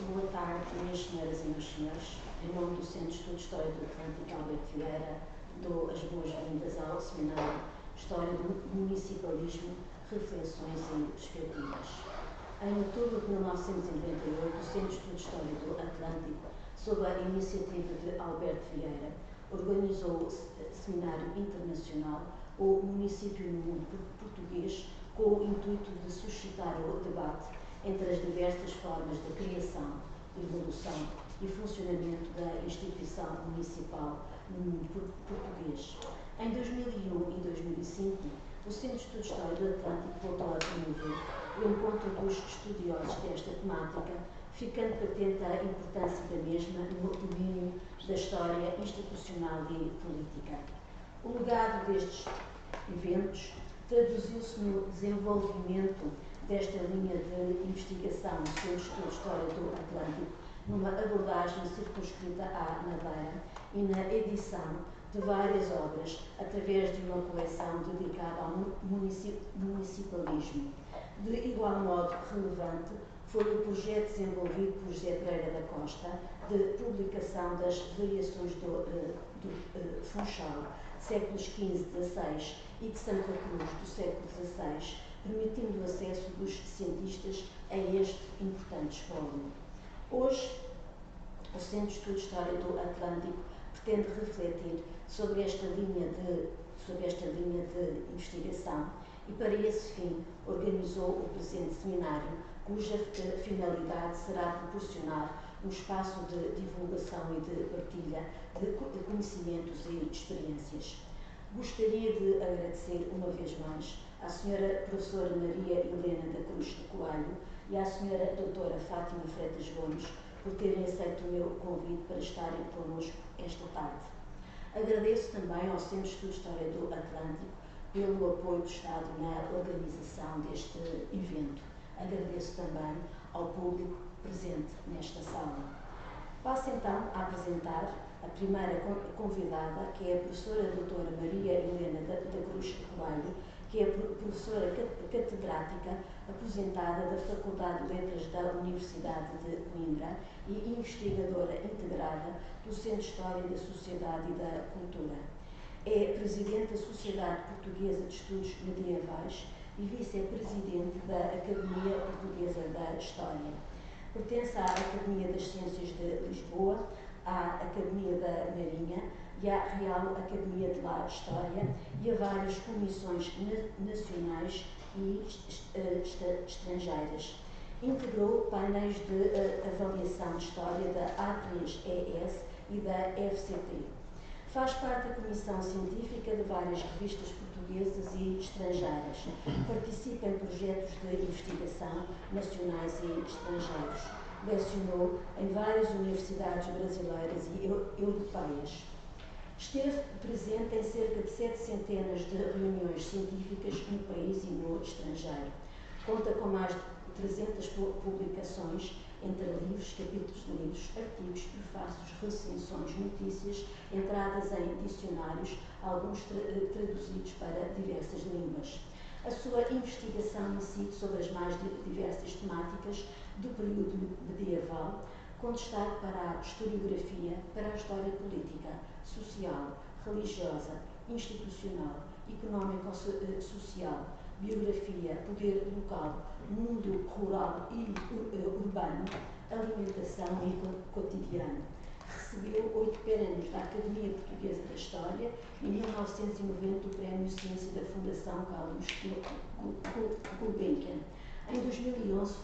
Boa tarde, minhas senhoras e meus senhores. Em nome do Centro de Estudo de História do Atlântico Alberto Vieira, dou as boas-vindas ao seminário História do Municipalismo, Reflexões e Perspectivas. Em outubro de 1998, o Centro de Estudo de História do Atlântico, sob a iniciativa de Alberto Vieira, organizou o Seminário Internacional O Município no Mundo Português, com o intuito de suscitar o debate entre as diversas formas de criação, evolução e funcionamento da instituição municipal no mundo português. Em 2001 e 2005, o Centro de Estudo de História do Atlântico voltou a promover o encontro dos estudiosos desta temática, ficando patente a importância da mesma no domínio da história institucional e política. O legado destes eventos traduziu-se no desenvolvimento desta linha de investigação no Centro de Estudo de História do Atlântico, numa abordagem circunscrita à Madeira e na edição de várias obras através de uma coleção dedicada ao municipalismo. De igual modo relevante foi o projeto desenvolvido por José Pereira da Costa de publicação das variações do Funchal, séculos XV e XVI, e de Santa Cruz, do século XVI, permitindo o acesso dos cientistas a este importante espólio. Hoje, o Centro de Estudo de História do Atlântico pretende refletir sobre esta linha de investigação e, para esse fim, organizou o presente seminário, cuja finalidade será proporcionar um espaço de divulgação e de partilha de conhecimentos e experiências. Gostaria de agradecer uma vez mais à Sra. Professora Maria Helena da Cruz de Coelho e à Sra. Doutora Fátima Freitas Gomes por terem aceito o meu convite para estarem connosco esta tarde. Agradeço também ao Centro de Estudo de História do Atlântico pelo apoio do Estado na organização deste evento. Agradeço também ao público presente nesta sala. Passo então a apresentar a primeira convidada, que é a professora doutora Maria Helena da Cruz de Coelho, que é professora catedrática aposentada da Faculdade de Letras da Universidade de Coimbra e investigadora integrada do Centro de História da Sociedade e da Cultura. É presidente da Sociedade Portuguesa de Estudos Medievais e vice-presidente da Academia Portuguesa da História. Pertence à Academia das Ciências de Lisboa, à Academia da Marinha e à Real Academia de la História e a várias comissões nacionais e estrangeiras. Integrou painéis de avaliação de história da A3ES e da FCT. Faz parte da comissão científica de várias revistas portuguesas e estrangeiras. Participa em projetos de investigação nacionais e estrangeiros. Lecionou em várias universidades brasileiras e europeias. Esteve presente em cerca de 700 de reuniões científicas no país e no estrangeiro. Conta com mais de 300 publicações, entre livros, capítulos de livros, artigos, prefácios, recensões, notícias, entradas em dicionários, alguns traduzidos para diversas línguas. A sua investigação incide sobre as mais diversas temáticas do período medieval, com destaque para a historiografia, para a história política, social, religiosa, institucional, económico-social, biografia, poder local, mundo rural e urbano, alimentação e cotidiano. Recebeu 8 prémios da Academia Portuguesa da História e, em 1990, o Prémio Ciência da Fundação Carlos Gulbenkian. Em 2011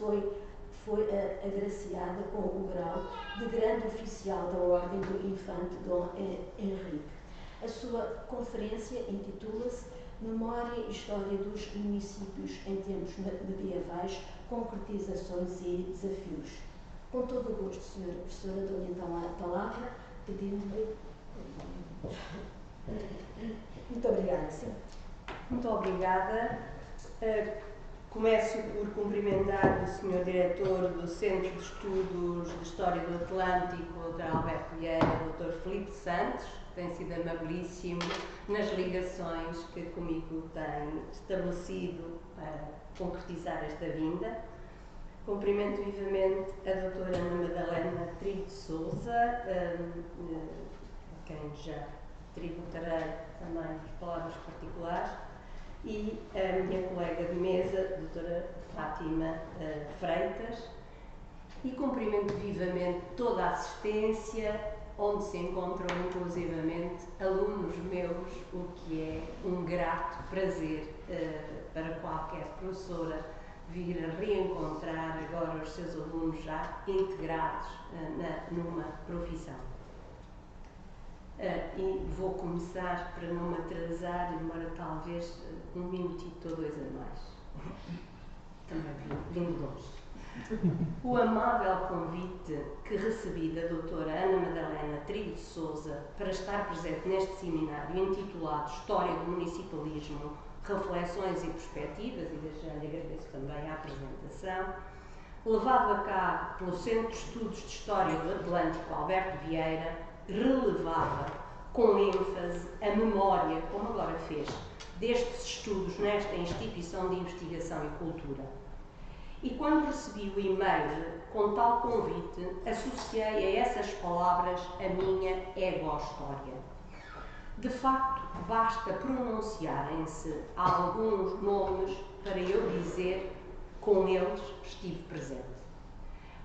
foi agraciada com o grau de Grande Oficial da Ordem do Infante Dom Henrique. A sua conferência intitula-se Memória e História dos Municípios em Tempos Medievais, Concretizações e Desafios. Com todo o gosto, Sra. Professora, dou-lhe então a palavra, pedindo-lhe. Muito obrigada, Sra. Muito obrigada. Começo por cumprimentar o Sr. Diretor do Centro de Estudos de História do Atlântico, Dr. Alberto Vieira, Dr. Filipe Santos, que tem sido amabilíssimo nas ligações que comigo tem estabelecido para concretizar esta vinda. Cumprimento vivamente a doutora Ana Madalena Trilho de Sousa, a quem já tributarei também as palavras particulares, e a minha colega de mesa, doutora Fátima Freitas, e cumprimento vivamente toda a assistência, onde se encontram inclusivamente alunos meus, o que é um grato prazer para qualquer professora vir a reencontrar agora os seus alunos já integrados numa profissão. E vou começar, para não me atrasar, embora talvez um minutito ou dois a mais. Também vindo longe. O amável convite que recebi da doutora Ana Madalena Trilho de Sousa para estar presente neste seminário intitulado História do Municipalismo, Reflexões e Perspectivas, e desde já lhe agradeço também a apresentação, levado a cabo pelo Centro de Estudos de História do Atlântico Alberto Vieira, relevava com ênfase a memória, como agora fez, destes estudos nesta instituição de investigação e cultura. E quando recebi o e-mail com tal convite, associei a essas palavras a minha ego-história. De facto, basta pronunciarem-se alguns nomes para eu dizer com eles estive presente.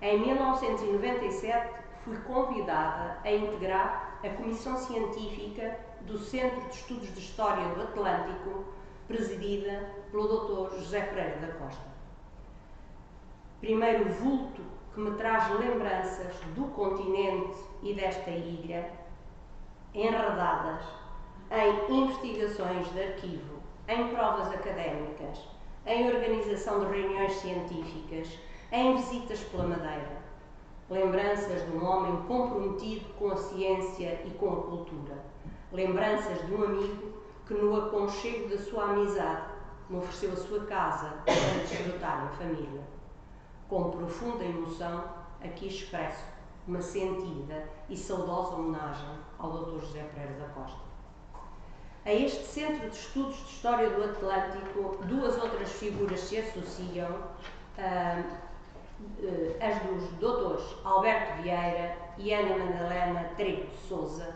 Em 1997, fui convidada a integrar a Comissão Científica do Centro de Estudos de História do Atlântico, presidida pelo Dr. José Pereira da Costa. Primeiro vulto que me traz lembranças do continente e desta ilha, enredadas em investigações de arquivo, em provas académicas, em organização de reuniões científicas, em visitas pela Madeira. Lembranças de um homem comprometido com a ciência e com a cultura. Lembranças de um amigo que, no aconchego da sua amizade, me ofereceu a sua casa para desfrutar em família. Com profunda emoção, aqui expresso uma sentida e saudosa homenagem ao Dr. José Pereira da Costa. A este Centro de Estudos de História do Atlântico, duas outras figuras se associam, as dos doutores Alberto Vieira e Ana Madalena Trilho de Sousa,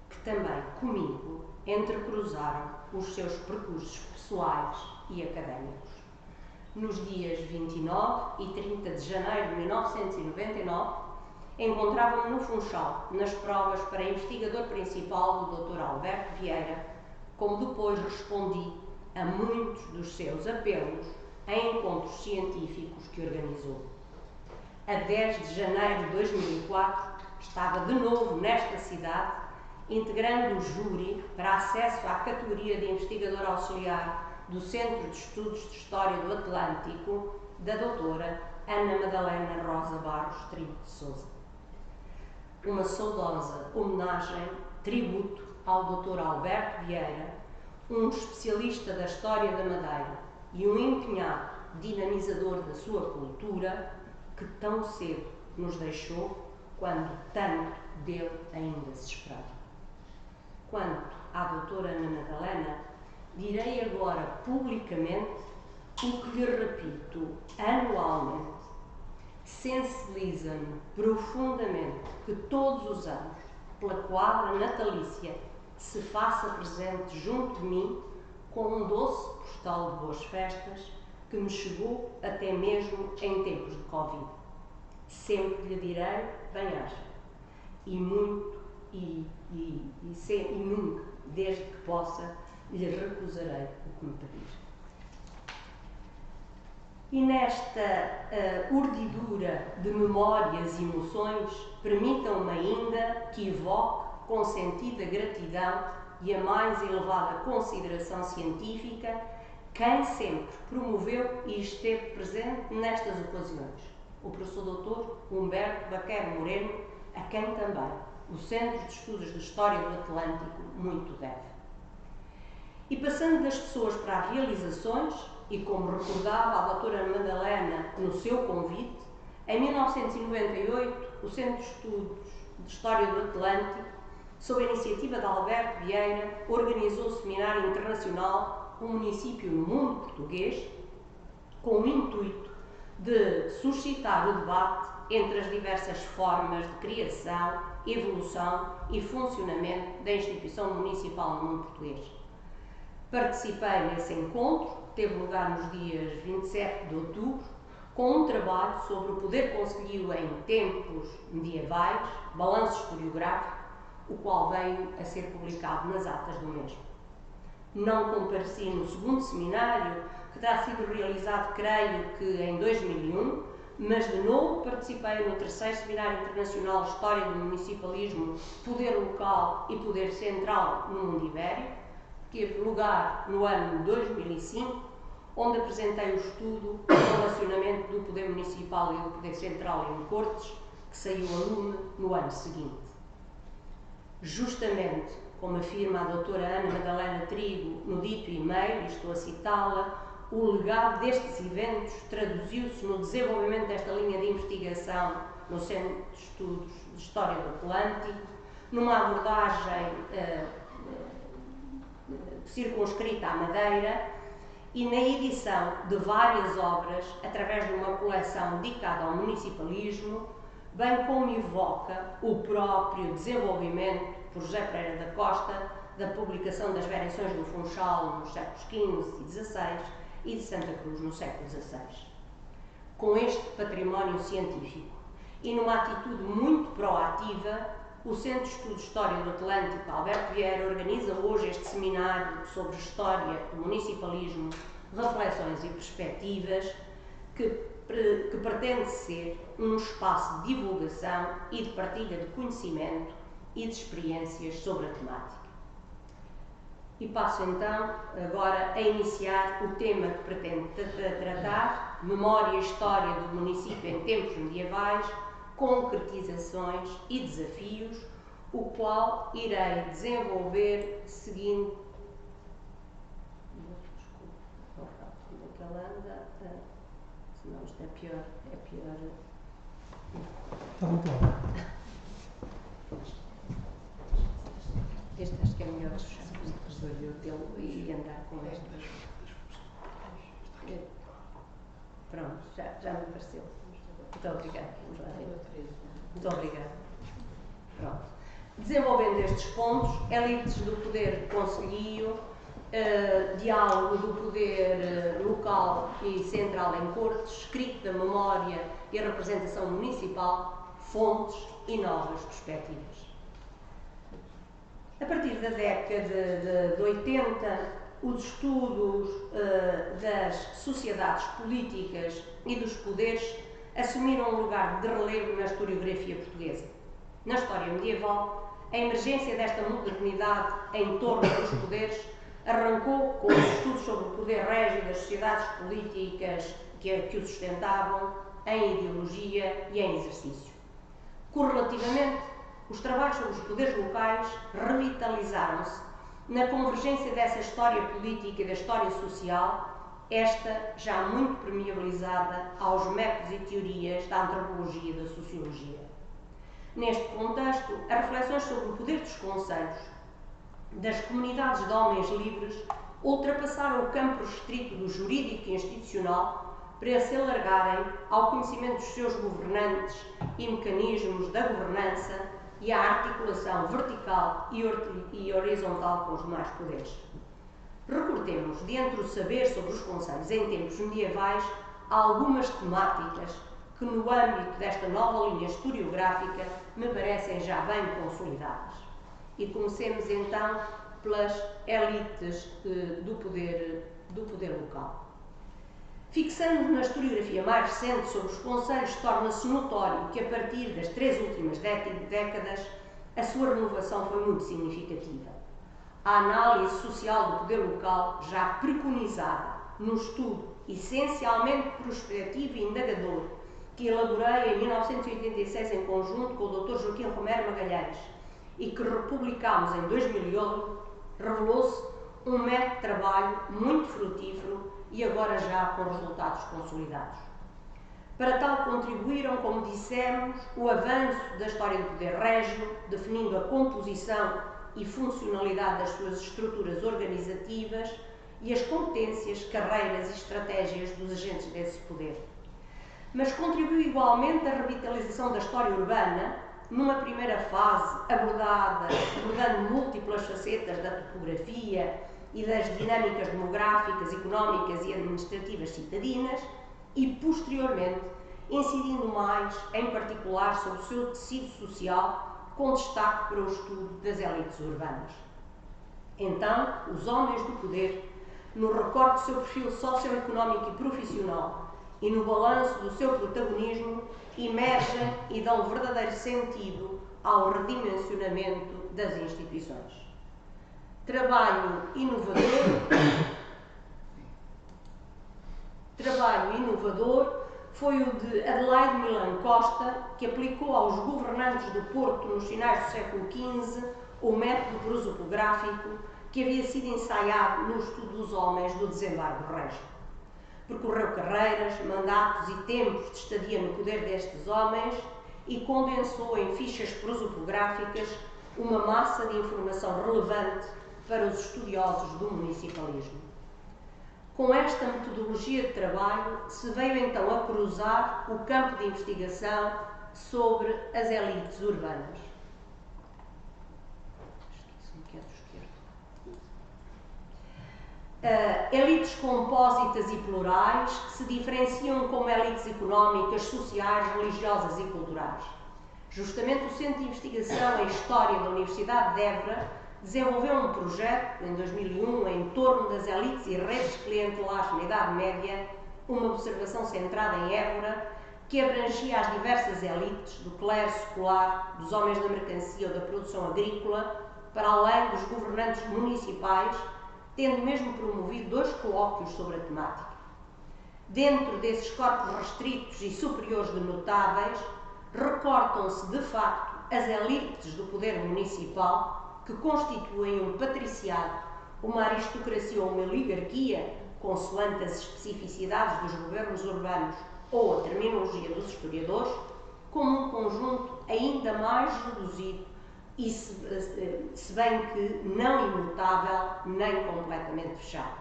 que também, comigo, entrecruzaram os seus percursos pessoais e académicos. Nos dias 29 e 30 de janeiro de 1999, encontrava-me no Funchal, nas provas para investigador principal do Dr. Alberto Vieira, como depois respondi a muitos dos seus apelos em encontros científicos que organizou. A 10 de janeiro de 2004, estava de novo nesta cidade, integrando o júri para acesso à categoria de investigador auxiliar do Centro de Estudos de História do Atlântico, da doutora Ana Madalena Rosa Barros Trilho de Sousa. Uma saudosa homenagem, tributo ao Dr. Alberto Vieira, um especialista da história da Madeira e um empenhado dinamizador da sua cultura, que tão cedo nos deixou, quando tanto dele ainda se esperava. Quanto à doutora Ana Madalena, direi agora publicamente o que lhe repito anualmente. Sensibiliza-me profundamente que todos os anos, pela quadra natalícia, se faça presente junto de mim com um doce postal de boas festas que me chegou até mesmo em tempos de Covid. Sempre lhe direi bem-aja e muito e nunca, desde que possa, lhe recusarei o que me pedir. E nesta urdidura de memórias e emoções, permitam-me ainda que evoque com sentida gratidão e a mais elevada consideração científica quem sempre promoveu e esteve presente nestas ocasiões, o professor Dr. Humberto Baquero Moreno, a quem também o Centro de Estudos de História do Atlântico muito deve. E passando das pessoas para as realizações, e como recordava a doutora Madalena no seu convite, em 1998 o Centro de Estudos de História do Atlântico, sob a iniciativa de Alberto Vieira, organizou o Seminário Internacional Um Município no Mundo Português, com o intuito de suscitar o debate entre as diversas formas de criação, evolução e funcionamento da instituição municipal no mundo português. Participei nesse encontro, que teve lugar nos dias 27 de outubro, com um trabalho sobre o poder conselhio em tempos medievais, balanço historiográfico, o qual veio a ser publicado nas atas do mesmo. Não compareci no segundo seminário, que terá sido realizado, creio que em 2001, mas de novo participei no terceiro Seminário Internacional História do Municipalismo, Poder Local e Poder Central no Mundo Ibérico, que teve lugar no ano 2005, onde apresentei o estudo do relacionamento do Poder Municipal e do Poder Central em Cortes, que saiu a lume no ano seguinte. Justamente, como afirma a doutora Ana Madalena Trigo no dito e-mail, e estou a citá-la, o legado destes eventos traduziu-se no desenvolvimento desta linha de investigação no Centro de Estudos de História do Atlântico, numa abordagem circunscrita à Madeira e na edição de várias obras através de uma coleção dedicada ao municipalismo, bem como evoca o próprio desenvolvimento por José Pereira da Costa da publicação das variações do Funchal nos séculos XV e XVI e de Santa Cruz no século XVI. Com este património científico e numa atitude muito proativa, o Centro de Estudos de História do Atlântico, Alberto Vieira, organiza hoje este seminário sobre História do Municipalismo, Reflexões e Perspectivas, que pretende ser um espaço de divulgação e de partilha de conhecimento e de experiências sobre a temática. E passo então agora a iniciar o tema que pretendo tratar, Memória e História do Município em Tempos Medievais, Concretizações e Desafios, o qual irei desenvolver seguindo... Desculpa, ela anda, senão isto é pior. Está muito bom. Este acho que é melhor dele e andar com estas. Pronto, já me pareceu. Muito obrigada. Muito obrigada. Pronto. Desenvolvendo estes pontos, elites do poder concelhio, diálogo do poder local e central em cortes, escrito da memória e a representação municipal, fontes e novas perspectivas. A partir da década de 80, os estudos das sociedades políticas e dos poderes assumiram um lugar de relevo na historiografia portuguesa. Na história medieval, a emergência desta modernidade em torno dos poderes arrancou com os estudos sobre o poder régio das sociedades políticas que o sustentavam, em ideologia e em exercício. Correlativamente, os trabalhos sobre os poderes locais revitalizaram-se na convergência dessa história política e da história social, esta já muito permeabilizada aos métodos e teorias da antropologia e da sociologia. Neste contexto, as reflexões sobre o poder dos concelhos, das comunidades de homens livres, ultrapassaram o campo restrito do jurídico e institucional para se alargarem ao conhecimento dos seus governantes e mecanismos da governança e à articulação vertical e horizontal com os demais poderes. Recortemos, de entre o saber sobre os concelhos em tempos medievais, algumas temáticas que, no âmbito desta nova linha historiográfica, me parecem já bem consolidadas. E comecemos então pelas elites do poder local. Fixando-nos na historiografia mais recente sobre os concelhos, torna-se notório que, a partir das 3 últimas décadas, a sua renovação foi muito significativa. A análise social do poder local, já preconizada no estudo essencialmente prospectivo e indagador, que elaborei em 1986 em conjunto com o Dr. Joaquim Romero Magalhães e que republicámos em 2008, revelou-se um método de trabalho muito frutífero e agora já com resultados consolidados. Para tal contribuíram, como dissemos, o avanço da história do poder régio, definindo a composição e funcionalidade das suas estruturas organizativas e as competências, carreiras e estratégias dos agentes desse poder. mas contribuiu igualmente à revitalização da história urbana, numa primeira fase abordando múltiplas facetas da topografia e das dinâmicas demográficas, económicas e administrativas citadinas, e posteriormente incidindo mais, em particular, sobre o seu tecido social, com destaque para o estudo das elites urbanas. Então, os homens do poder, no recorte do seu perfil socioeconómico e profissional e no balanço do seu protagonismo, emergem e dão verdadeiro sentido ao redimensionamento das instituições. Trabalho inovador foi o de Adelaide Milano Costa, que aplicou aos governantes do Porto nos finais do século XV o método prosopográfico que havia sido ensaiado no estudo dos homens do desembargo régio. Percorreu carreiras, mandatos e tempos de estadia no poder destes homens e condensou em fichas prosopográficas uma massa de informação relevante para os estudiosos do municipalismo. Com esta metodologia de trabalho, se veio então a cruzar o campo de investigação sobre as elites urbanas. Elites compósitas e plurais que se diferenciam como elites económicas, sociais, religiosas e culturais. Justamente o Centro de Investigação em História da Universidade de Évora desenvolveu um projeto, em 2001, em torno das elites e redes clientelares na Idade Média, uma observação centrada em Évora, que abrangia as diversas elites, do clero secular, dos homens da mercancia ou da produção agrícola, para além dos governantes municipais, tendo mesmo promovido 2 colóquios sobre a temática. Dentro desses corpos restritos e superiores de notáveis, recortam-se de facto as elites do poder municipal, que constituem um patriciado, uma aristocracia ou uma oligarquia, consoante as especificidades dos governos urbanos ou a terminologia dos historiadores, como um conjunto ainda mais reduzido e se bem que não imutável nem completamente fechado.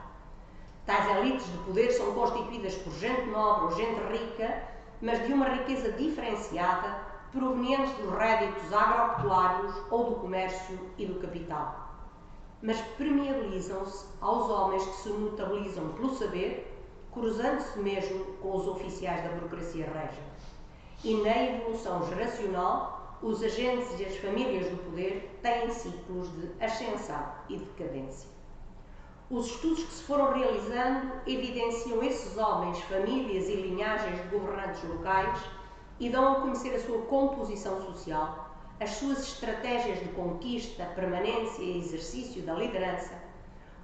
Tais elites de poder são constituídas por gente nobre ou gente rica, mas de uma riqueza diferenciada, proveniente dos réditos agropecuários ou do comércio e do capital. Mas permeabilizam-se aos homens que se notabilizam pelo saber, cruzando-se mesmo com os oficiais da burocracia régia. E na evolução geracional, os agentes e as famílias do poder têm ciclos de ascensão e decadência. Os estudos que se foram realizando evidenciam esses homens, famílias e linhagens de governantes locais e dão a conhecer a sua composição social, as suas estratégias de conquista, permanência e exercício da liderança,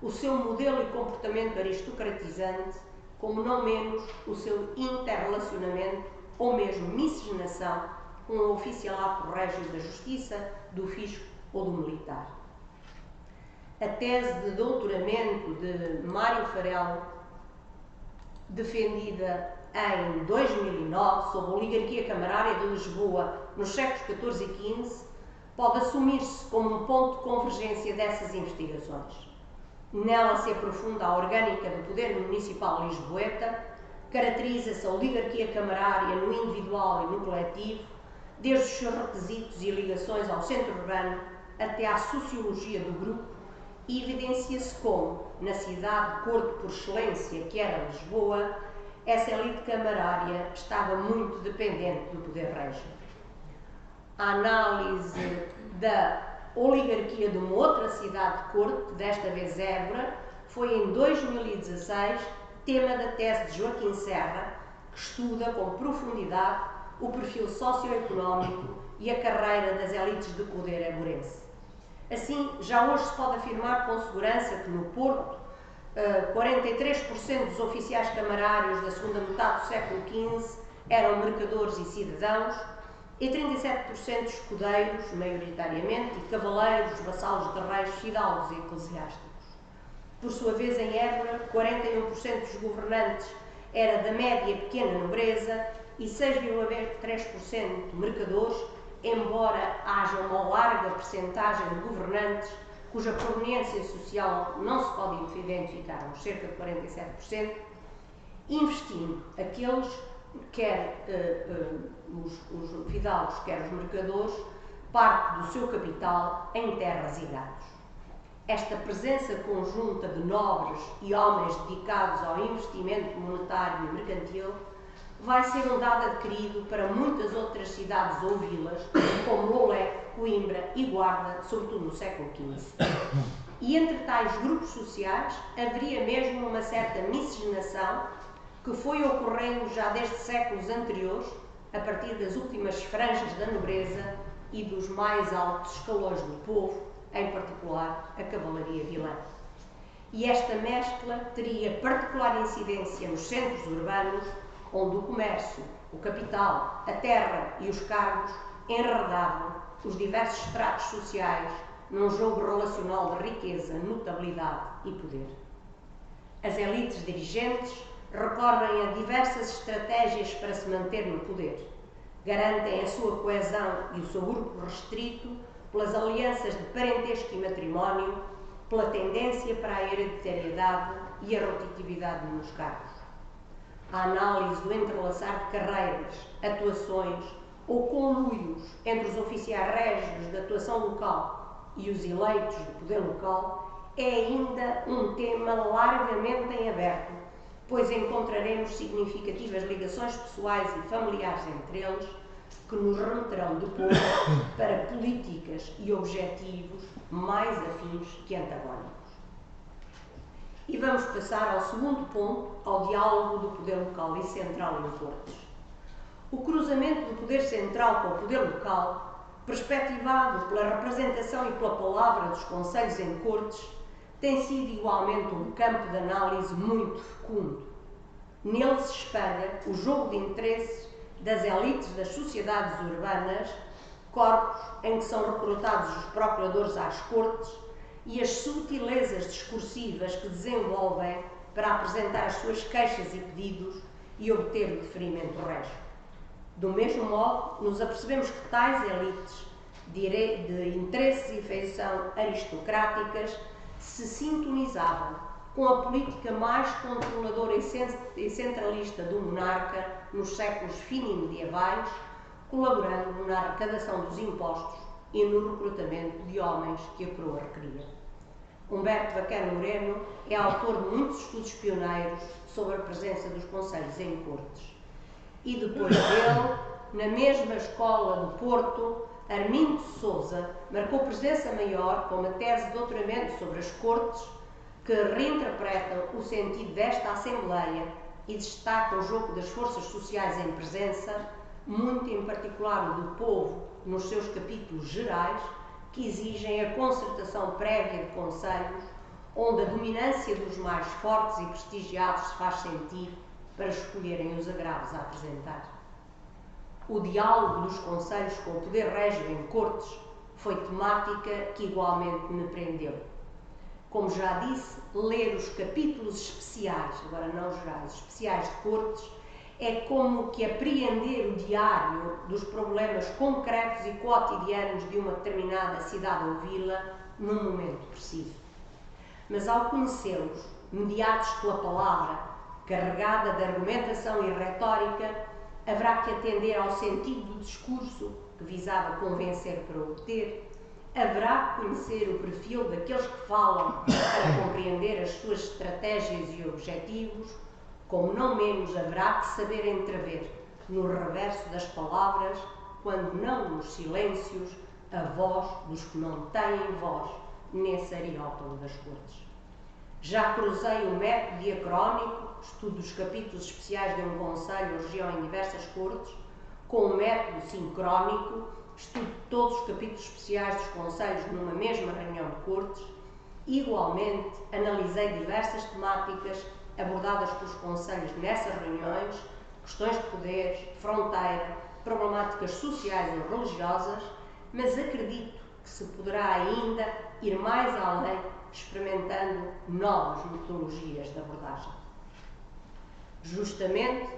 o seu modelo e comportamento aristocratizante, como não menos o seu interrelacionamento ou mesmo miscigenação com o oficialato régio da justiça, do fisco ou do militar. A tese de doutoramento de Mário Farelo, defendida em 2009 sobre a oligarquia camarária de Lisboa nos séculos XIV e XV, pode assumir-se como um ponto de convergência dessas investigações. Nela se aprofunda a orgânica do poder municipal lisboeta, caracteriza-se a oligarquia camarária no individual e no coletivo, desde os seus requisitos e ligações ao centro urbano até à sociologia do grupo, e evidencia-se como, na cidade-porto por excelência que era Lisboa, essa elite camarária estava muito dependente do poder régio. A análise da oligarquia de uma outra cidade-corte, desta vez Évora, foi em 2016 tema da tese de Joaquim Serra, que estuda com profundidade o perfil socioeconómico e a carreira das elites de poder évorense. Assim, já hoje se pode afirmar com segurança que no Porto, 43% dos oficiais camarários da segunda metade do século XV eram mercadores e cidadãos, e 37% escudeiros, maioritariamente, e cavaleiros, vassalos de reis, fidalgos e eclesiásticos. Por sua vez, em Évora, 41% dos governantes era da média e pequena nobreza e 6,3% mercadores, embora haja uma larga percentagem de governantes cuja proveniência social não se pode identificar, uns cerca de 47%, investindo aqueles quer os fidalgos, quer os mercadores, parte do seu capital em terras e gados. Esta presença conjunta de nobres e homens dedicados ao investimento monetário e mercantil vai ser um dado adquirido para muitas outras cidades ou vilas, como Loulé, Coimbra e Guarda, sobretudo no século XV. E entre tais grupos sociais haveria mesmo uma certa miscigenação que foi ocorrendo já desde séculos anteriores, a partir das últimas franjas da nobreza e dos mais altos escalões do povo, em particular a cavalaria vilã. E esta mescla teria particular incidência nos centros urbanos, onde o comércio, o capital, a terra e os cargos enredavam os diversos estratos sociais num jogo relacional de riqueza, notabilidade e poder. As elites dirigentes recorrem a diversas estratégias para se manter no poder. Garantem a sua coesão e o seu grupo restrito pelas alianças de parentesco e matrimónio, pela tendência para a hereditariedade e a rotatividade nos cargos. A análise do entrelaçar de carreiras, atuações ou conluios entre os oficiais régios da atuação local e os eleitos do poder local é ainda um tema largamente em aberto, pois encontraremos significativas ligações pessoais e familiares entre eles que nos remeterão depois para políticas e objetivos mais afins que antagónicos. E vamos passar ao segundo ponto, ao diálogo do poder local e central em cortes. O cruzamento do poder central com o poder local, perspectivado pela representação e pela palavra dos conselhos em cortes, tem sido igualmente um campo de análise muito fecundo. Nele se espelha o jogo de interesses das elites das sociedades urbanas, corpos em que são recrutados os procuradores às cortes, e as sutilezas discursivas que desenvolvem para apresentar as suas queixas e pedidos e obter o deferimento régio. Do mesmo modo, nos apercebemos que tais elites de interesses e feição aristocráticas se sintonizavam com a política mais controladora e centralista do monarca nos séculos finemedievais, colaborando na arrecadação dos impostos e no recrutamento de homens que a coroa requeria. Humberto Bacano Moreno é autor de muitos estudos pioneiros sobre a presença dos conselhos em cortes. E depois dele, na mesma escola do Porto, Armindo de Sousa marcou presença maior com uma tese de doutoramento sobre as cortes que reinterpreta o sentido desta Assembleia e destaca o jogo das forças sociais em presença, muito em particular o do povo, nos seus capítulos gerais, que exigem a concertação prévia de conselhos, onde a dominância dos mais fortes e prestigiados se faz sentir para escolherem os agravos a apresentar. O diálogo dos conselhos com o poder régio em cortes foi temática que igualmente me prendeu. Como já disse, ler os capítulos especiais, agora não gerais, especiais de cortes, é como que apreender o diário dos problemas concretos e cotidianos de uma determinada cidade ou vila num momento preciso. Mas ao conhecê-los, mediados pela palavra, carregada de argumentação e retórica, haverá que atender ao sentido do discurso que visava convencer para obter, haverá que conhecer o perfil daqueles que falam para compreender as suas estratégias e objetivos, como não menos haverá que saber entrever no reverso das palavras, quando não nos silêncios, a voz dos que não têm voz nesse areópago das cortes. Já cruzei o método diacrónico, estudo dos capítulos especiais de um conselho ou região em diversas cortes, com o método sincrónico, estudo todos os capítulos especiais dos conselhos numa mesma reunião de cortes. Igualmente, analisei diversas temáticas abordadas pelos conselhos nessas reuniões, questões de poderes, fronteira, problemáticas sociais ou religiosas, mas acredito que se poderá ainda ir mais além, experimentando novas metodologias de abordagem. Justamente,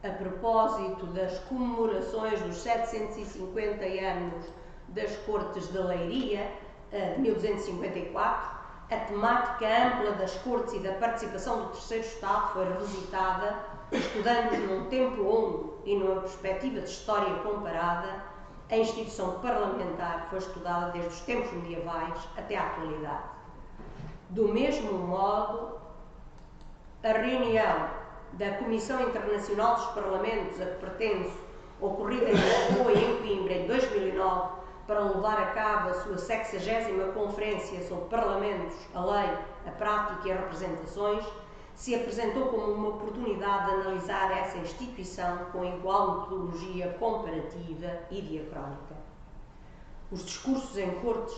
a propósito das comemorações dos 750 anos das Cortes de Leiria, de 1254, a temática ampla das cortes e da participação do terceiro Estado foi revisitada estudando num tempo longo e numa perspectiva de história comparada, a instituição parlamentar foi estudada desde os tempos medievais até à atualidade. Do mesmo modo, a reunião da Comissão Internacional dos Parlamentos, a que pertenço, ocorrida em Lisboa e em Coimbra em 2009, para levar a cabo a sua 60ª Conferência sobre Parlamentos, a Lei, a Prática e as Representações, se apresentou como uma oportunidade de analisar essa instituição com igual metodologia comparativa e diacrónica. Os discursos em cortes,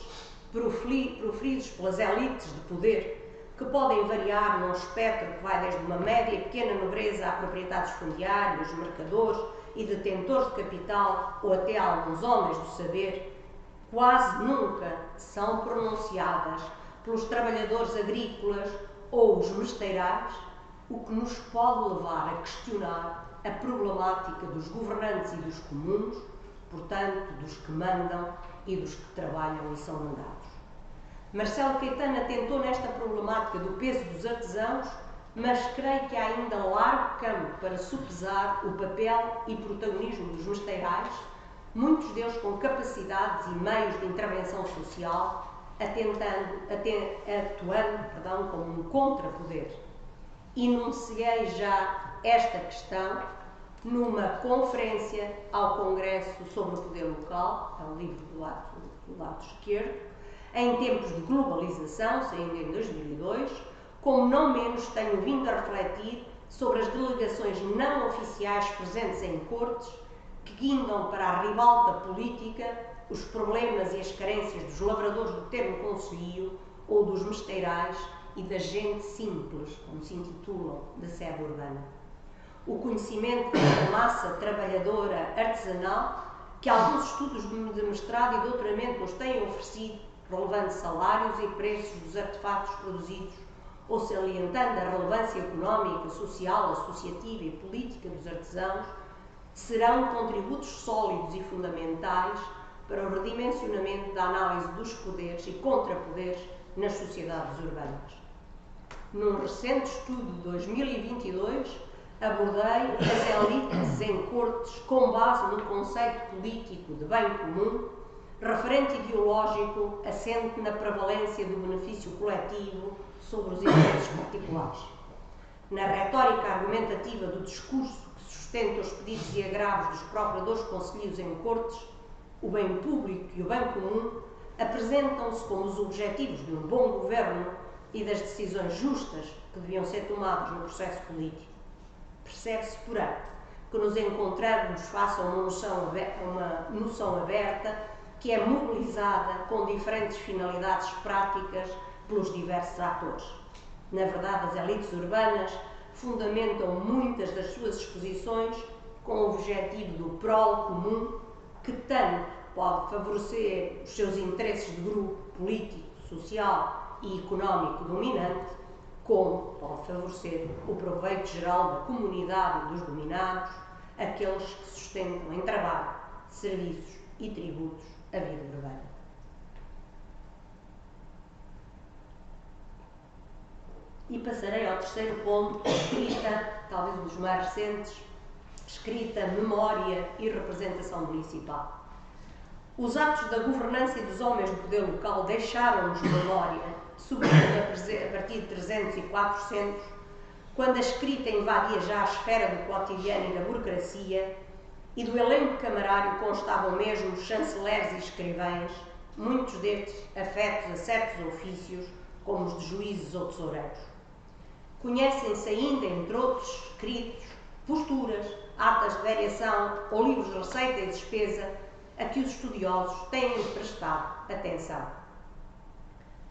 proferidos pelas elites de poder, que podem variar num espectro que vai desde uma média e pequena nobreza a proprietários fundiários, mercadores e detentores de capital, ou até alguns homens do saber, quase nunca são pronunciadas pelos trabalhadores agrícolas ou os mesteirais, o que nos pode levar a questionar a problemática dos governantes e dos comuns, portanto, dos que mandam e dos que trabalham e são mandados. Marcelo Caetano atentou nesta problemática do peso dos artesãos, mas creio que há ainda largo campo para sopesar o papel e protagonismo dos mesteirais, muitos deles com capacidades e meios de intervenção social, atuando como um contrapoder. Enunciei já esta questão numa conferência ao Congresso sobre o Poder Local, é um livro do lado esquerdo, em tempos de globalização, saindo em 2002, como não menos tenho vindo a refletir sobre as delegações não oficiais presentes em cortes, que guindam para a ribalta política os problemas e as carências dos lavradores do termo concelhio ou dos mesteirais e da gente simples, como se intitulam, da sede urbana. O conhecimento da massa trabalhadora artesanal, que alguns estudos de mestrado e doutoramento nos têm oferecido, relevando salários e preços dos artefatos produzidos, ou salientando a relevância económica, social, associativa e política dos artesãos, serão contributos sólidos e fundamentais para o redimensionamento da análise dos poderes e contrapoderes nas sociedades urbanas. Num recente estudo de 2022, abordei as elites em cortes com base no conceito político de bem comum, referente ideológico assente na prevalência do benefício coletivo sobre os interesses particulares. Na retórica argumentativa do discurso que sustenta os pedidos e agravos dos procuradores concelhios em cortes, o bem público e o bem comum apresentam-se como os objetivos de um bom governo e das decisões justas que deviam ser tomadas no processo político. Percebe-se, porém, que nos encontramos face a uma noção aberta que é mobilizada com diferentes finalidades práticas pelos diversos atores. Na verdade, as elites urbanas fundamentam muitas das suas exposições com o objetivo do prol comum, que tanto pode favorecer os seus interesses de grupo político, social e económico dominante, como pode favorecer o proveito geral da comunidade e dos dominados, aqueles que sustentam em trabalho, serviços e tributos a vida urbana. E passarei ao terceiro ponto, escrita, talvez um dos mais recentes, escrita, memória e representação municipal. Os atos da governança e dos homens do poder local deixaram-nos memória, sobretudo a partir de 300 e 400, quando a escrita invadia já a esfera do cotidiano e da burocracia, e do elenco camarário constavam mesmo chanceleres e escrivães, muitos destes afetos a certos ofícios, como os de juízes ou tesoureiros. Conhecem-se ainda, entre outros escritos, posturas, atas de variação ou livros de receita e despesa a que os estudiosos têm prestado atenção.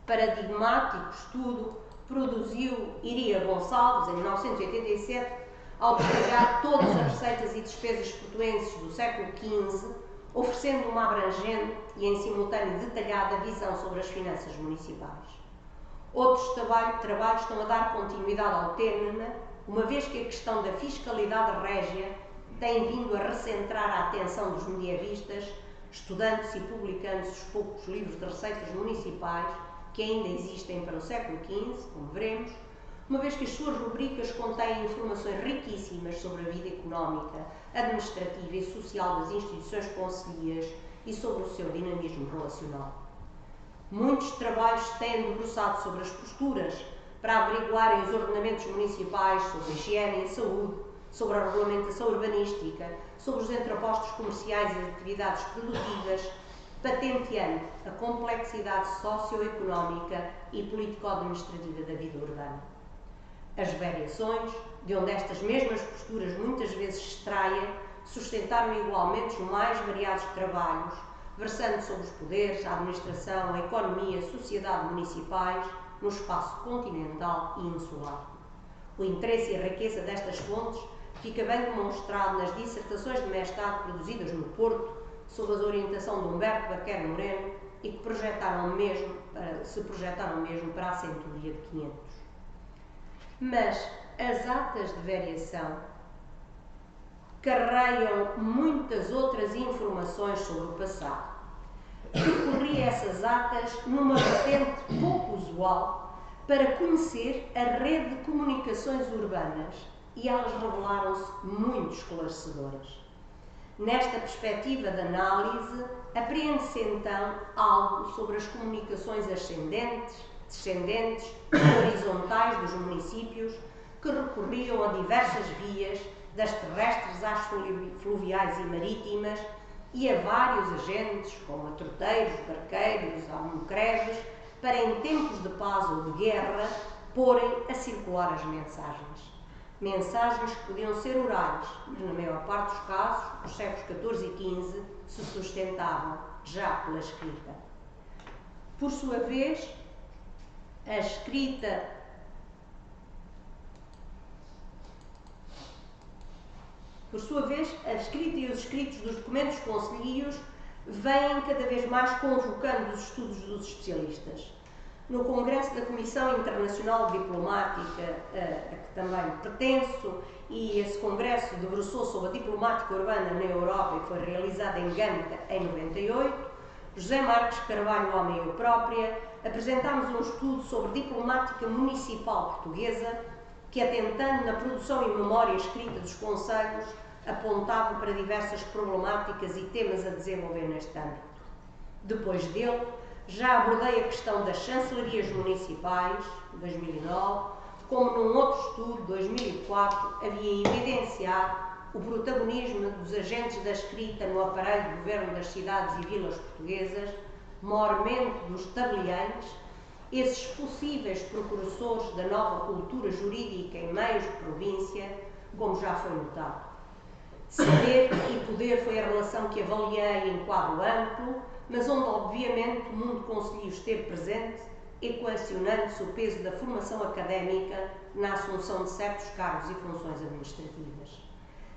Paradigmático estudo produziu Iria Gonçalves, em 1987, ao despejar todas as receitas e despesas portuenses do século XV, oferecendo uma abrangente e, em simultâneo, detalhada visão sobre as finanças municipais. Outros trabalhos estão a dar continuidade ao tema, uma vez que a questão da fiscalidade régia tem vindo a recentrar a atenção dos medievistas, estudando-se e publicando-se os poucos livros de receitas municipais que ainda existem para o século XV, como veremos, uma vez que as suas rubricas contêm informações riquíssimas sobre a vida económica, administrativa e social das instituições concelhias e sobre o seu dinamismo relacional. Muitos trabalhos se têm debruçado sobre as posturas para averiguarem os ordenamentos municipais sobre a higiene e a saúde, sobre a regulamentação urbanística, sobre os entrepostos comerciais e as atividades produtivas, patenteando a complexidade socioeconómica e político-administrativa da vida urbana. As variações, de onde estas mesmas posturas muitas vezes se extraem, sustentaram igualmente os mais variados trabalhos, versando sobre os poderes, a administração, a economia, a sociedade municipais, no espaço continental e insular. O interesse e a riqueza destas fontes fica bem demonstrado nas dissertações de mestrado produzidas no Porto, sob a orientação de Humberto Baquer Moreno, e que se projetaram mesmo para a centúria de 500. Mas as atas de variação carregam muitas outras informações sobre o passado. Recorri a essas atas numa vertente pouco usual para conhecer a rede de comunicações urbanas e elas revelaram-se muito esclarecedoras. Nesta perspectiva de análise, apreende-se então algo sobre as comunicações ascendentes, descendentes e horizontais dos municípios que recorriam a diversas vias, das terrestres às fluviais e marítimas, e a vários agentes, como atroteiros, barqueiros, almocreves, para em tempos de paz ou de guerra, porem a circular as mensagens. Mensagens que podiam ser orais, mas na maior parte dos casos, nos séculos XIV e XV, se sustentavam já pela escrita. Por sua vez, a escrita e os escritos dos documentos concelhios vêm cada vez mais convocando os estudos dos especialistas. No Congresso da Comissão Internacional Diplomática, a que também pertenço, e esse congresso debruçou sobre a diplomática urbana na Europa e foi realizado em Gânica em 98, José Marques Carvalho, homem e eu própria, apresentámos um estudo sobre diplomática municipal portuguesa que, atentando na produção e memória escrita dos concelhos, apontava para diversas problemáticas e temas a desenvolver neste âmbito. Depois dele, já abordei a questão das chancelarias municipais, 2009, como num outro estudo, 2004, havia evidenciado o protagonismo dos agentes da escrita no aparelho de governo das cidades e vilas portuguesas, maiormente dos tabeliães, esses possíveis precursores da nova cultura jurídica em meios de província, como já foi notado. Saber e poder foi a relação que avaliei em quadro amplo, mas onde, obviamente, o mundo concelhio esteve presente, equacionando-se o peso da formação académica na assunção de certos cargos e funções administrativas.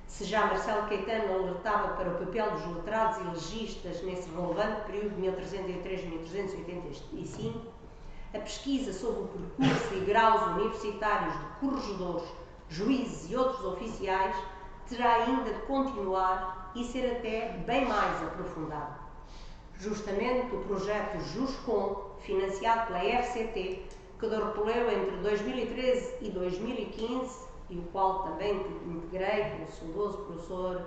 Se já Marcelo Caetano alertava para o papel dos letrados e legistas nesse relevante período de 1303-1385, a pesquisa sobre o percurso e graus universitários de corregedores, juízes e outros oficiais terá ainda de continuar e ser até bem mais aprofundada. Justamente o projeto JusCom, financiado pela FCT, que decorreu entre 2013 e 2015, e o qual também integrei com o saudoso professor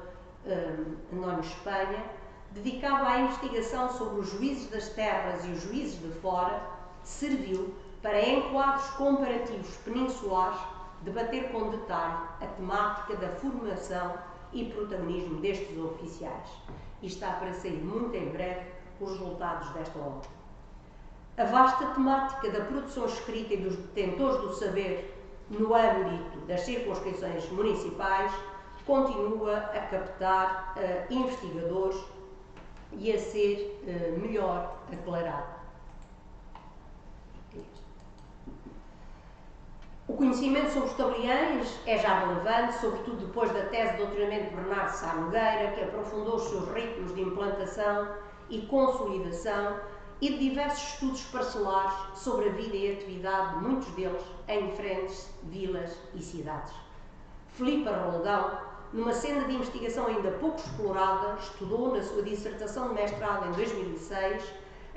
António Espanha, dedicado à investigação sobre os juízes das terras e os juízes de fora, serviu para, em quadros comparativos peninsulares, debater com detalhe a temática da formação e protagonismo destes oficiais. E está para sair muito em breve os resultados desta obra. A vasta temática da produção escrita e dos detentores do saber no âmbito das circunscrições municipais continua a captar investigadores e a ser melhor aclarado. O conhecimento sobre os tabeliães é já relevante, sobretudo depois da tese de doutoramento de Bernardo Sá Nogueira, que aprofundou os seus ritmos de implantação e consolidação e de diversos estudos parcelares sobre a vida e a atividade de muitos deles em diferentes vilas e cidades. Filipe Arroldão, numa senda de investigação ainda pouco explorada, estudou na sua dissertação de mestrado em 2006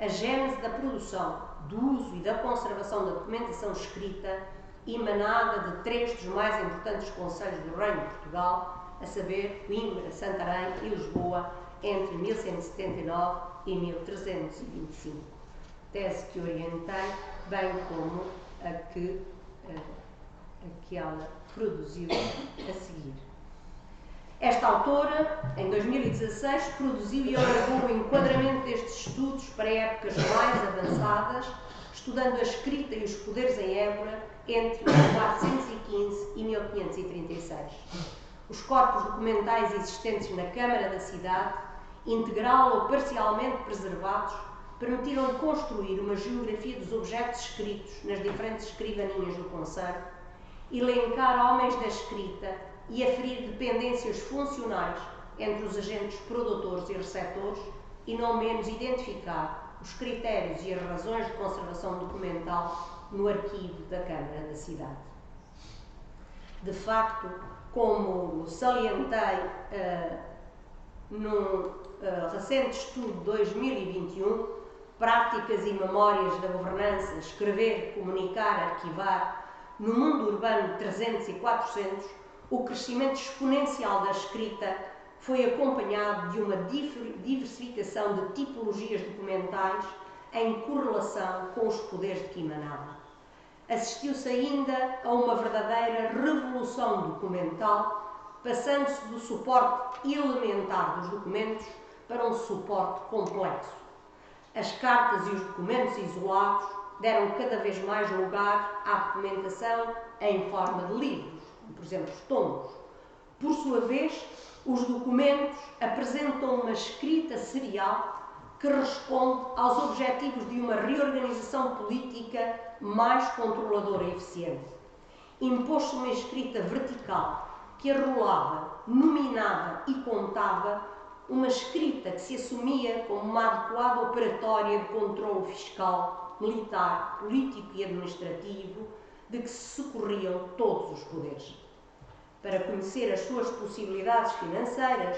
a gênese da produção, do uso e da conservação da documentação escrita emanada de 3 dos mais importantes concelhos do Reino de Portugal, a saber, Coimbra, Santarém e Lisboa, entre 1179 e 1325. Tese que orientei, bem como a que ela produziu a seguir. Esta autora, em 2016, produziu e alargou o enquadramento destes estudos para épocas mais avançadas, estudando a escrita e os poderes em Évora entre 1415 e 1536. Os corpos documentais existentes na Câmara da cidade, integral ou parcialmente preservados, permitiram-lhe construir uma geografia dos objetos escritos nas diferentes escrivaninhas do concelho, elencar homens da escrita e aferir dependências funcionais entre os agentes produtores e receptores e, não menos, identificar os critérios e as razões de conservação documental no arquivo da Câmara da cidade. De facto, como salientei num recente estudo de 2021, Práticas e Memórias da Governança, Escrever, Comunicar, Arquivar, no mundo urbano de 300 e 400, o crescimento exponencial da escrita foi acompanhado de uma diversificação de tipologias documentais em correlação com os poderes de que emanava. Assistiu-se ainda a uma verdadeira revolução documental, passando-se do suporte elementar dos documentos para um suporte complexo. As cartas e os documentos isolados deram cada vez mais lugar à documentação em forma de livros, como por exemplo os tomos. Por sua vez, os documentos apresentam uma escrita serial que responde aos objetivos de uma reorganização política mais controladora e eficiente. Impôs-se uma escrita vertical que arrolava, nominava e contava, uma escrita que se assumia como uma adequada operatória de controle fiscal, militar, político e administrativo, de que se socorriam todos os poderes. Para conhecer as suas possibilidades financeiras,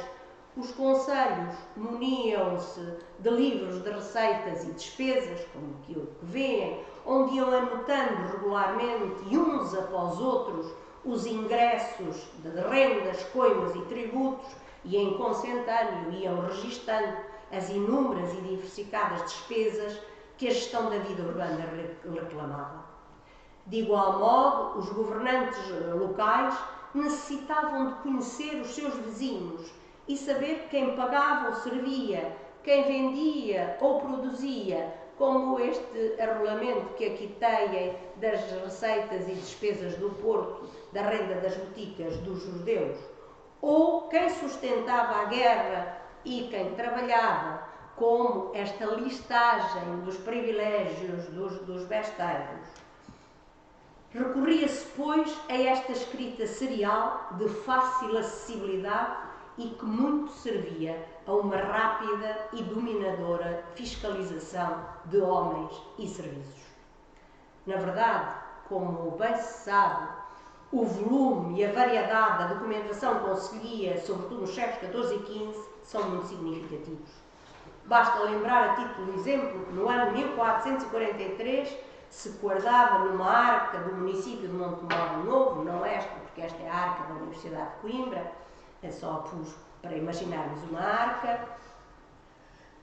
os concelhos muniam-se de livros de receitas e despesas, como aquilo que vêem, onde iam anotando regularmente e uns após outros os ingressos de rendas, coimas e tributos, e em consentâneo iam registando as inúmeras e diversificadas despesas que a gestão da vida urbana reclamava. De igual modo, os governantes locais necessitavam de conhecer os seus vizinhos e saber quem pagava ou servia, quem vendia ou produzia, como este arrolamento que aqui têm das receitas e despesas do Porto, da renda das boticas dos judeus, ou quem sustentava a guerra e quem trabalhava, como esta listagem dos privilégios dos besteiros. Recorria-se, pois, a esta escrita serial de fácil acessibilidade e que muito servia a uma rápida e dominadora fiscalização de homens e serviços. Na verdade, como bem se sabe, o volume e a variedade da documentação concelhia, sobretudo nos séculos XIV e XV, são muito significativos. Basta lembrar, a título de exemplo, que no ano 1443 se guardava numa arca do município de Montemor Novo, não esta, porque esta é a arca da Universidade de Coimbra, é só pus para imaginarmos uma arca,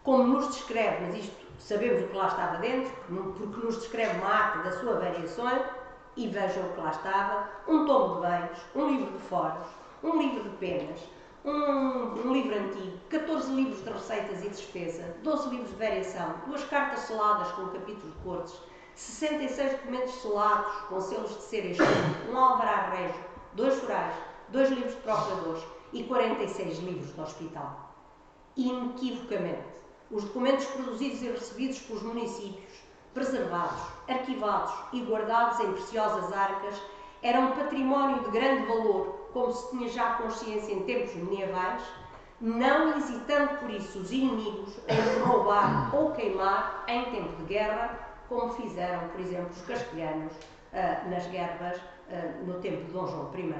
como nos descreve, mas isto sabemos o que lá estava dentro, porque nos descreve uma ata da sua variação, e vejam o que lá estava: um tomo de bens, um livro de foros, um livro de penas, um livro antigo, 14 livros de receitas e despesa, 12 livros de variação, 2 cartas seladas com capítulos de cortes, 66 documentos selados com selos de cera e chumbo, um alvará régio, 2 forais, 2 livros de procuradores e 46 livros de hospital. Inequivocamente, os documentos produzidos e recebidos pelos municípios, preservados, arquivados e guardados em preciosas arcas, eram património de grande valor, como se tinha já consciência em tempos medievais, não hesitando por isso os inimigos em roubar ou queimar em tempo de guerra, como fizeram, por exemplo, os castelhanos nas guerras no tempo de Dom João I.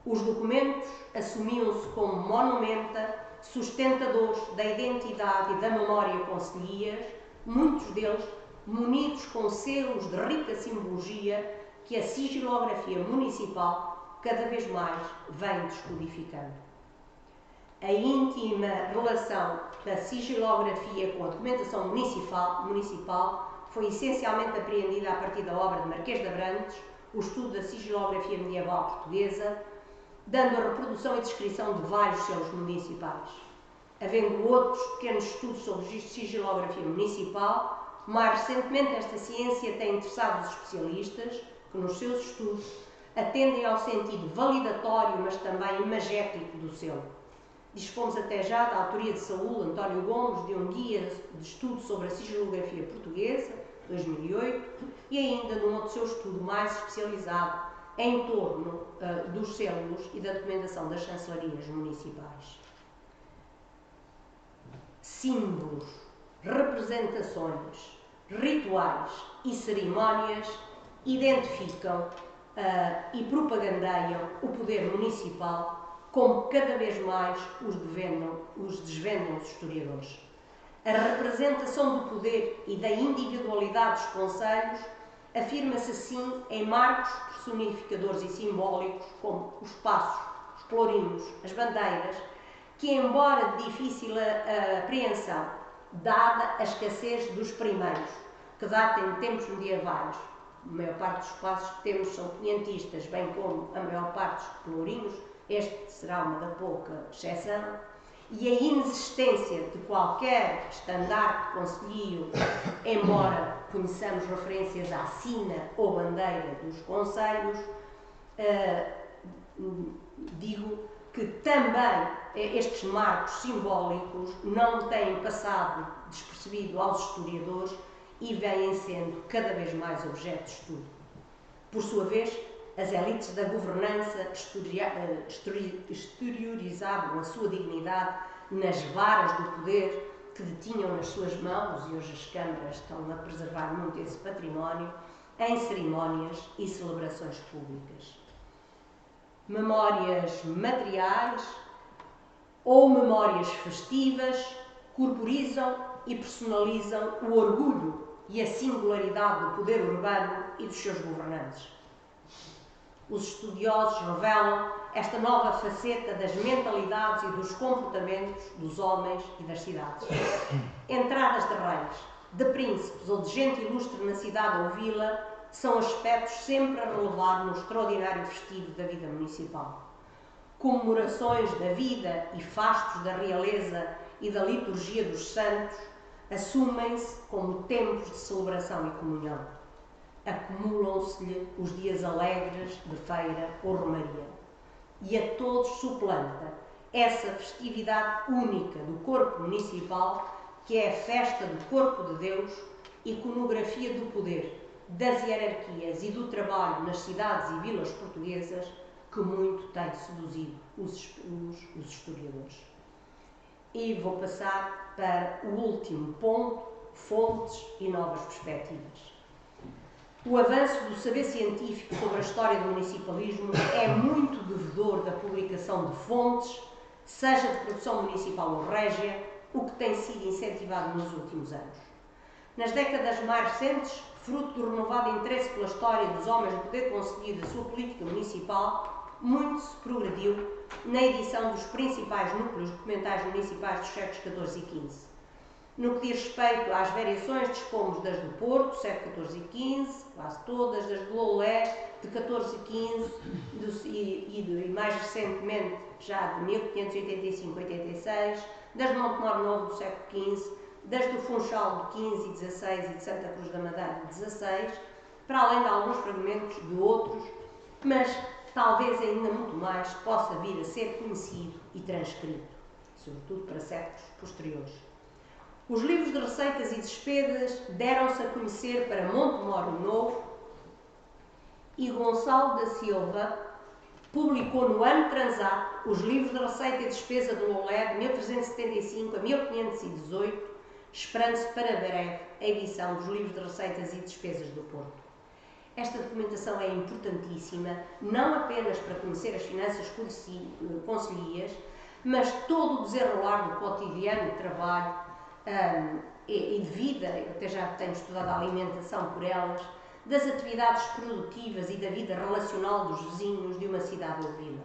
Os documentos assumiam-se como monumenta, sustentadores da identidade e da memória concelhias, muitos deles munidos com selos de rica simbologia que a sigilografia municipal cada vez mais vem descodificando. A íntima relação da sigilografia com a documentação municipal foi essencialmente apreendida a partir da obra de Marquês de Abrantes, o estudo da sigilografia medieval portuguesa, dando a reprodução e descrição de vários selos municipais. Havendo outros pequenos estudos sobre sigilografia municipal, mais recentemente esta ciência tem interessado os especialistas que nos seus estudos atendem ao sentido validatório, mas também imagético do selo. Dispomos até já da autoria de Saúl António Gomes de um guia de estudo sobre a sigilografia portuguesa, 2008, e ainda de um outro seu estudo mais especializado em torno dos selos e da documentação das chancelarias municipais. Símbolos, representações, rituais e cerimónias identificam e propagandeiam o poder municipal, como cada vez mais os desvendam os historiadores. A representação do poder e da individualidade dos concelhos afirma-se assim em marcos personificadores e simbólicos como os passos, os pelourinhos, as bandeiras, que, embora de difícil apreensão, dada a escassez dos primeiros, que datem de tempos medievais, a maior parte dos passos que temos são quinhentistas, bem como a maior parte dos pelourinhos, este será uma da pouca exceção, e a inexistência de qualquer estandarte concelhio, embora conheçamos referências à sina ou bandeira dos concelhos, digo que também estes marcos simbólicos não têm passado despercebido aos historiadores e vêm sendo cada vez mais objeto de estudo. Por sua vez, as elites da governança exteriorizavam a sua dignidade nas varas do poder que detinham nas suas mãos, e hoje as câmaras estão a preservar muito esse património, em cerimónias e celebrações públicas. Memórias materiais ou memórias festivas corporizam e personalizam o orgulho e a singularidade do poder urbano e dos seus governantes. Os estudiosos revelam esta nova faceta das mentalidades e dos comportamentos dos homens e das cidades. Entradas de reis, de príncipes ou de gente ilustre na cidade ou vila são aspectos sempre a relevar no extraordinário festivo da vida municipal. Comemorações da vida e fastos da realeza e da liturgia dos santos assumem-se como tempos de celebração e comunhão. Acumulam-se-lhe os dias alegres de feira ou romaria. E a todos suplanta essa festividade única do corpo municipal, que é a festa do corpo de Deus, iconografia do poder, das hierarquias e do trabalho nas cidades e vilas portuguesas, que muito tem seduzido os historiadores. E vou passar para o último ponto, fontes e novas perspectivas. O avanço do saber científico sobre a história do municipalismo é muito devedor da publicação de fontes, seja de produção municipal ou régia, o que tem sido incentivado nos últimos anos. Nas décadas mais recentes, fruto do renovado interesse pela história dos homens do poder conselheiro da sua política municipal, muito se progrediu na edição dos principais núcleos documentais municipais dos séculos XIV e XV. No que diz respeito às variações, dispomos das do Porto, século XIV e XV, quase todas, das de Loulé, de XIV e XV, e mais recentemente, já de 1585-86, das de Montemor Novo do século XV, das do Funchal de XV e XVI e de Santa Cruz da Madeira de XVI, para além de alguns fragmentos de outros, mas talvez ainda muito mais possa vir a ser conhecido e transcrito, sobretudo para séculos posteriores. Os livros de receitas e despesas deram-se a conhecer para Montemor Novo e Gonçalo da Silva publicou no ano transato os livros de receita e despesa de Loulé de 1375 a 1518, esperando-se para breve a edição dos livros de receitas e despesas do Porto. Esta documentação é importantíssima, não apenas para conhecer as finanças concelhias, mas todo o desenrolar do cotidiano de trabalho e de vida, eu até já tenho estudado a alimentação por elas, das atividades produtivas e da vida relacional dos vizinhos de uma cidade ou vila.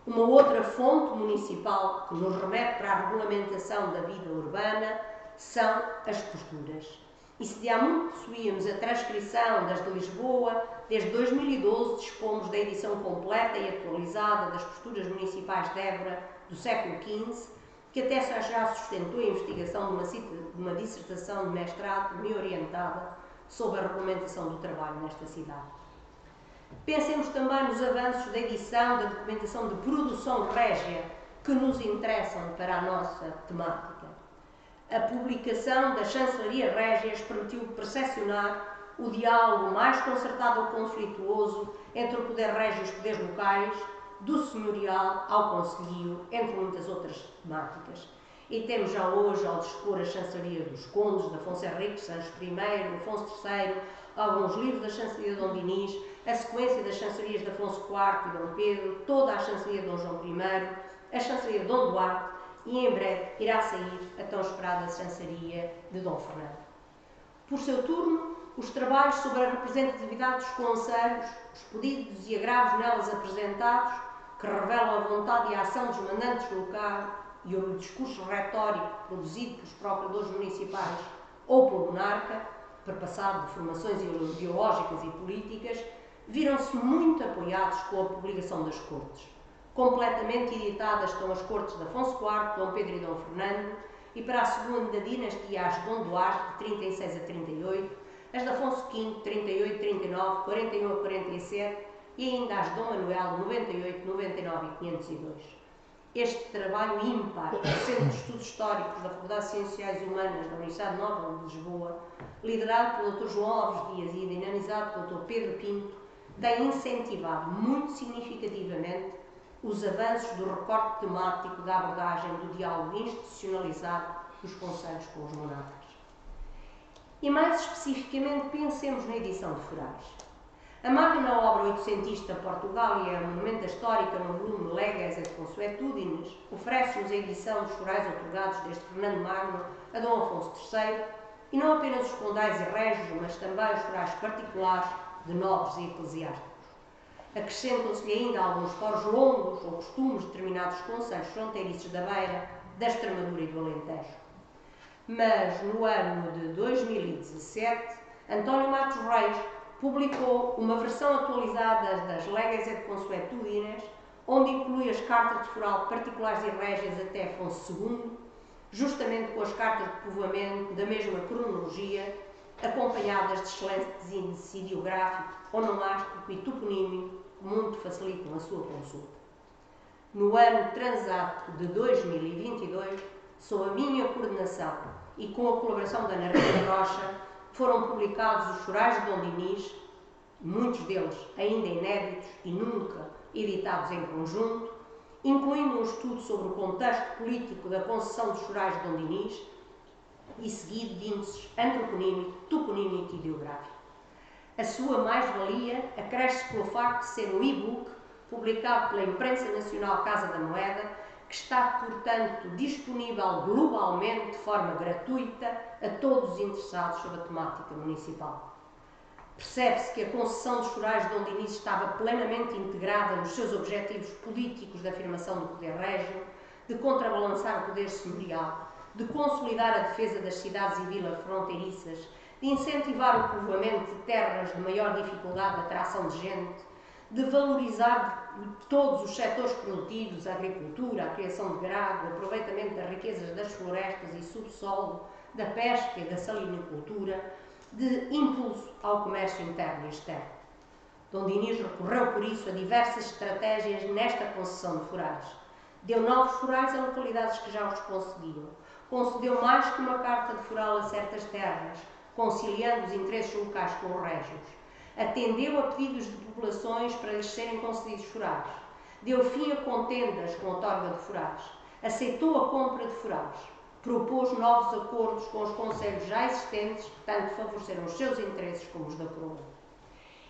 Uma outra fonte municipal que nos remete para a regulamentação da vida urbana são as posturas. E se de há muito possuíamos a transcrição das de Lisboa, desde 2012 dispomos da edição completa e atualizada das posturas municipais de Évora do século XV, que até já sustentou a investigação de uma dissertação de mestrado me orientada sobre a regulamentação do trabalho nesta cidade. Pensemos também nos avanços da edição da documentação de produção régia que nos interessam para a nossa temática. A publicação das chancelarias régias permitiu percepcionar o diálogo mais concertado ou conflituoso entre o poder régio e os poderes locais, do senhorial ao concelhio, entre muitas outras temáticas. E temos já hoje, ao dispor a chancelaria dos condes, de Afonso Henriques, Sancho I, Afonso III, alguns livros da chancelaria de Dom Dinis, a sequência das chancelarias de Afonso IV e Dom Pedro, toda a chancelaria de Dom João I, a chancelaria de Dom Duarte e, em breve, irá sair a tão esperada chancelaria de Dom Fernando. Por seu turno, os trabalhos sobre a representatividade dos concelhos, os pedidos e agravos nelas apresentados, que revelam a vontade e a ação dos mandantes locais e o discurso retórico produzido pelos procuradores municipais ou pelo monarca, perpassado de formações ideológicas e políticas, viram-se muito apoiados com a publicação das cortes. Completamente editadas estão as cortes de Afonso IV, Dom Pedro e Dom Fernando, e para a segunda dinastia as de Dom Duarte, de 36 a 38, as de Afonso V, 38, 39, 41 a 47, e ainda as de Dom Manuel, 98, 99 e 502. Este trabalho ímpar, Centro de Estudos Históricos da Faculdade de Ciências Sociais e Humanas da Universidade Nova de Lisboa, liderado pelo Dr. João Alves Dias e dinamizado pelo Dr. Pedro Pinto, tem incentivado muito significativamente os avanços do recorte temático da abordagem do diálogo institucionalizado dos concelhos com os monarcas. E mais especificamente pensemos na edição de Forais. A magna obra oitocentista Portugália, monumenta histórica no volume Leges et Consuetudines, oferece-nos a edição dos forais otorgados desde Fernando Magno a Dom Afonso III, e não apenas os condais e régios, mas também os forais particulares de nobres e eclesiásticos. Acrescentam-se-lhe ainda alguns foros longos ou costumes de determinados concelhos fronteiriços da Beira, da Extremadura e do Alentejo. Mas no ano de 2017, António Matos Reis publicou uma versão atualizada das Leges et Consuetudines, onde inclui as cartas de foral particulares e régias até Afonso II, justamente com as cartas de povoamento da mesma cronologia, acompanhadas de excelente índice ideográfico, onomástico e toponímico, que muito facilitam a sua consulta. No ano transato de 2022, sob a minha coordenação e com a colaboração da Ana Rita Rocha, foram publicados os forais de Dom Dinis, muitos deles ainda inéditos e nunca editados em conjunto, incluindo um estudo sobre o contexto político da concessão dos forais de Dom Dinis e seguido de índices antroponímico, toponímico e ideográfico. A sua mais-valia acresce pelo facto de ser um e-book publicado pela Imprensa Nacional Casa da Moeda, que está, portanto, disponível globalmente de forma gratuita a todos os interessados sobre a temática municipal. Percebe-se que a concessão dos forais de Dom Dinis estava plenamente integrada nos seus objetivos políticos de afirmação do poder régio, de contrabalançar o poder senhorial, de consolidar a defesa das cidades e vilas fronteiriças, de incentivar o povoamento de terras de maior dificuldade de atração de gente, de valorizar todos os setores produtivos, a agricultura, a criação de gado, o aproveitamento das riquezas das florestas e subsolo, da pesca e da salinicultura, de impulso ao comércio interno e externo. Dom Dinis recorreu, por isso, a diversas estratégias nesta concessão de forais. Deu novos forais a localidades que já os concediam. Concedeu mais que uma carta de foral a certas terras, conciliando os interesses locais com os régios. Atendeu a pedidos de populações para lhes serem concedidos forais. Deu fim a contendas com a outorga de forais. Aceitou a compra de forais. Propôs novos acordos com os concelhos já existentes, que tanto favoreceram os seus interesses como os da coroa.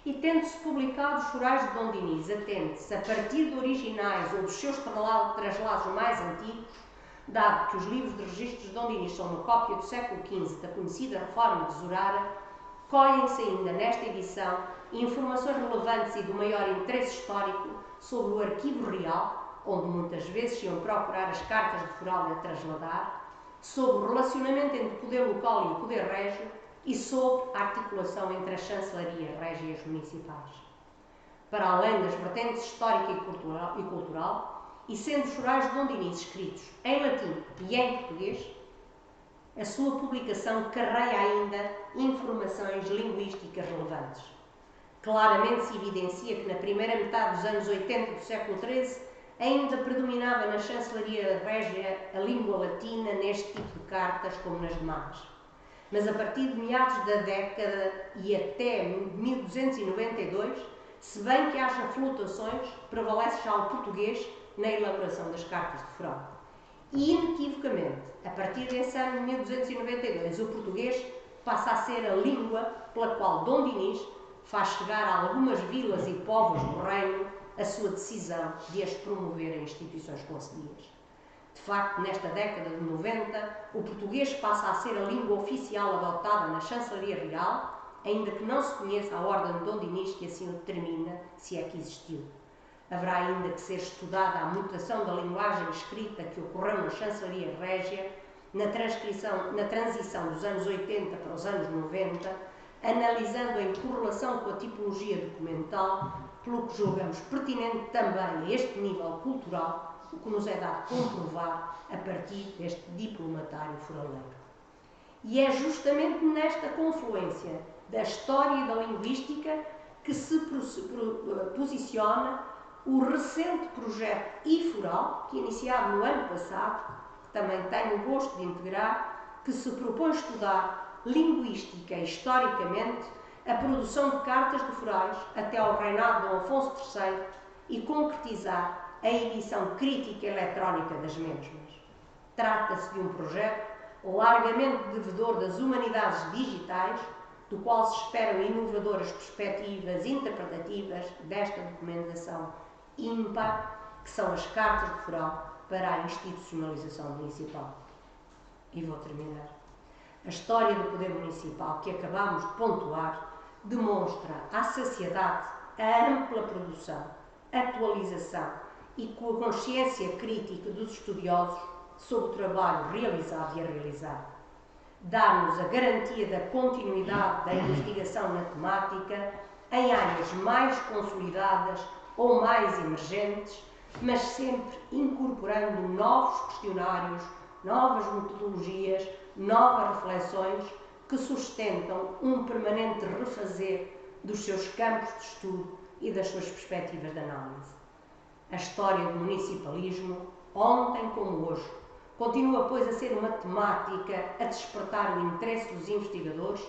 E tendo-se publicado os forais de Dom Dinis, atende-se, a partir de originais ou dos seus traslados mais antigos, dado que os livros de registros de Dom Dinis são uma cópia do século XV da conhecida Reforma de Zorara, colhem-se ainda nesta edição informações relevantes e do maior interesse histórico sobre o Arquivo Real, onde muitas vezes se iam procurar as cartas de foral a trasladar, sobre o relacionamento entre o poder local e o poder régio e sobre a articulação entre a chancelaria régia e as municipais. Para além das vertentes histórica e cultural, e sendo os forais de Dom Dinis escritos em latim e em português, a sua publicação carrega ainda informações linguísticas relevantes. Claramente se evidencia que na primeira metade dos anos 80 do século XIII ainda predominava na chancelaria régia a língua latina neste tipo de cartas como nas demais. Mas a partir de meados da década e até 1292, se bem que haja flutuações, prevalece já o português na elaboração das cartas de foral. E, inequivocamente, a partir desse ano de 1292, o português passa a ser a língua pela qual Dom Dinis faz chegar a algumas vilas e povos do reino a sua decisão de as promover em instituições concelhias. De facto, nesta década de 90, o português passa a ser a língua oficial adotada na chancelaria real, ainda que não se conheça a ordem de Dom Dinis que assim o determina, se é que existiu. Haverá ainda que ser estudada a mutação da linguagem escrita que ocorreu na chancelaria régia, na transição dos anos 80 para os anos 90, analisando em correlação com a tipologia documental, pelo que julgamos pertinente também a este nível cultural, o que nos é dado comprovar a partir deste diplomatário foraleiro. E é justamente nesta confluência da história e da linguística que se posiciona o recente projeto IForal, que iniciado no ano passado, que também tenho o gosto de integrar, que se propõe estudar linguística e historicamente a produção de cartas de forais até ao reinado de Dom Afonso III e concretizar a edição crítica eletrónica das mesmas. Trata-se de um projeto largamente devedor das humanidades digitais, do qual se esperam inovadoras perspectivas interpretativas desta documentação ímpar, que são as cartas de foral para a institucionalização municipal. E vou terminar. A história do poder municipal que acabamos de pontuar demonstra à saciedade a ampla produção, atualização e com a consciência crítica dos estudiosos sobre o trabalho realizado e a realizar. Dá-nos a garantia da continuidade da investigação na temática em áreas mais consolidadas ou mais emergentes, mas sempre incorporando novos questionários, novas metodologias, novas reflexões que sustentam um permanente refazer dos seus campos de estudo e das suas perspectivas de análise. A história do municipalismo, ontem como hoje, continua, pois, a ser uma temática a despertar o interesse dos investigadores,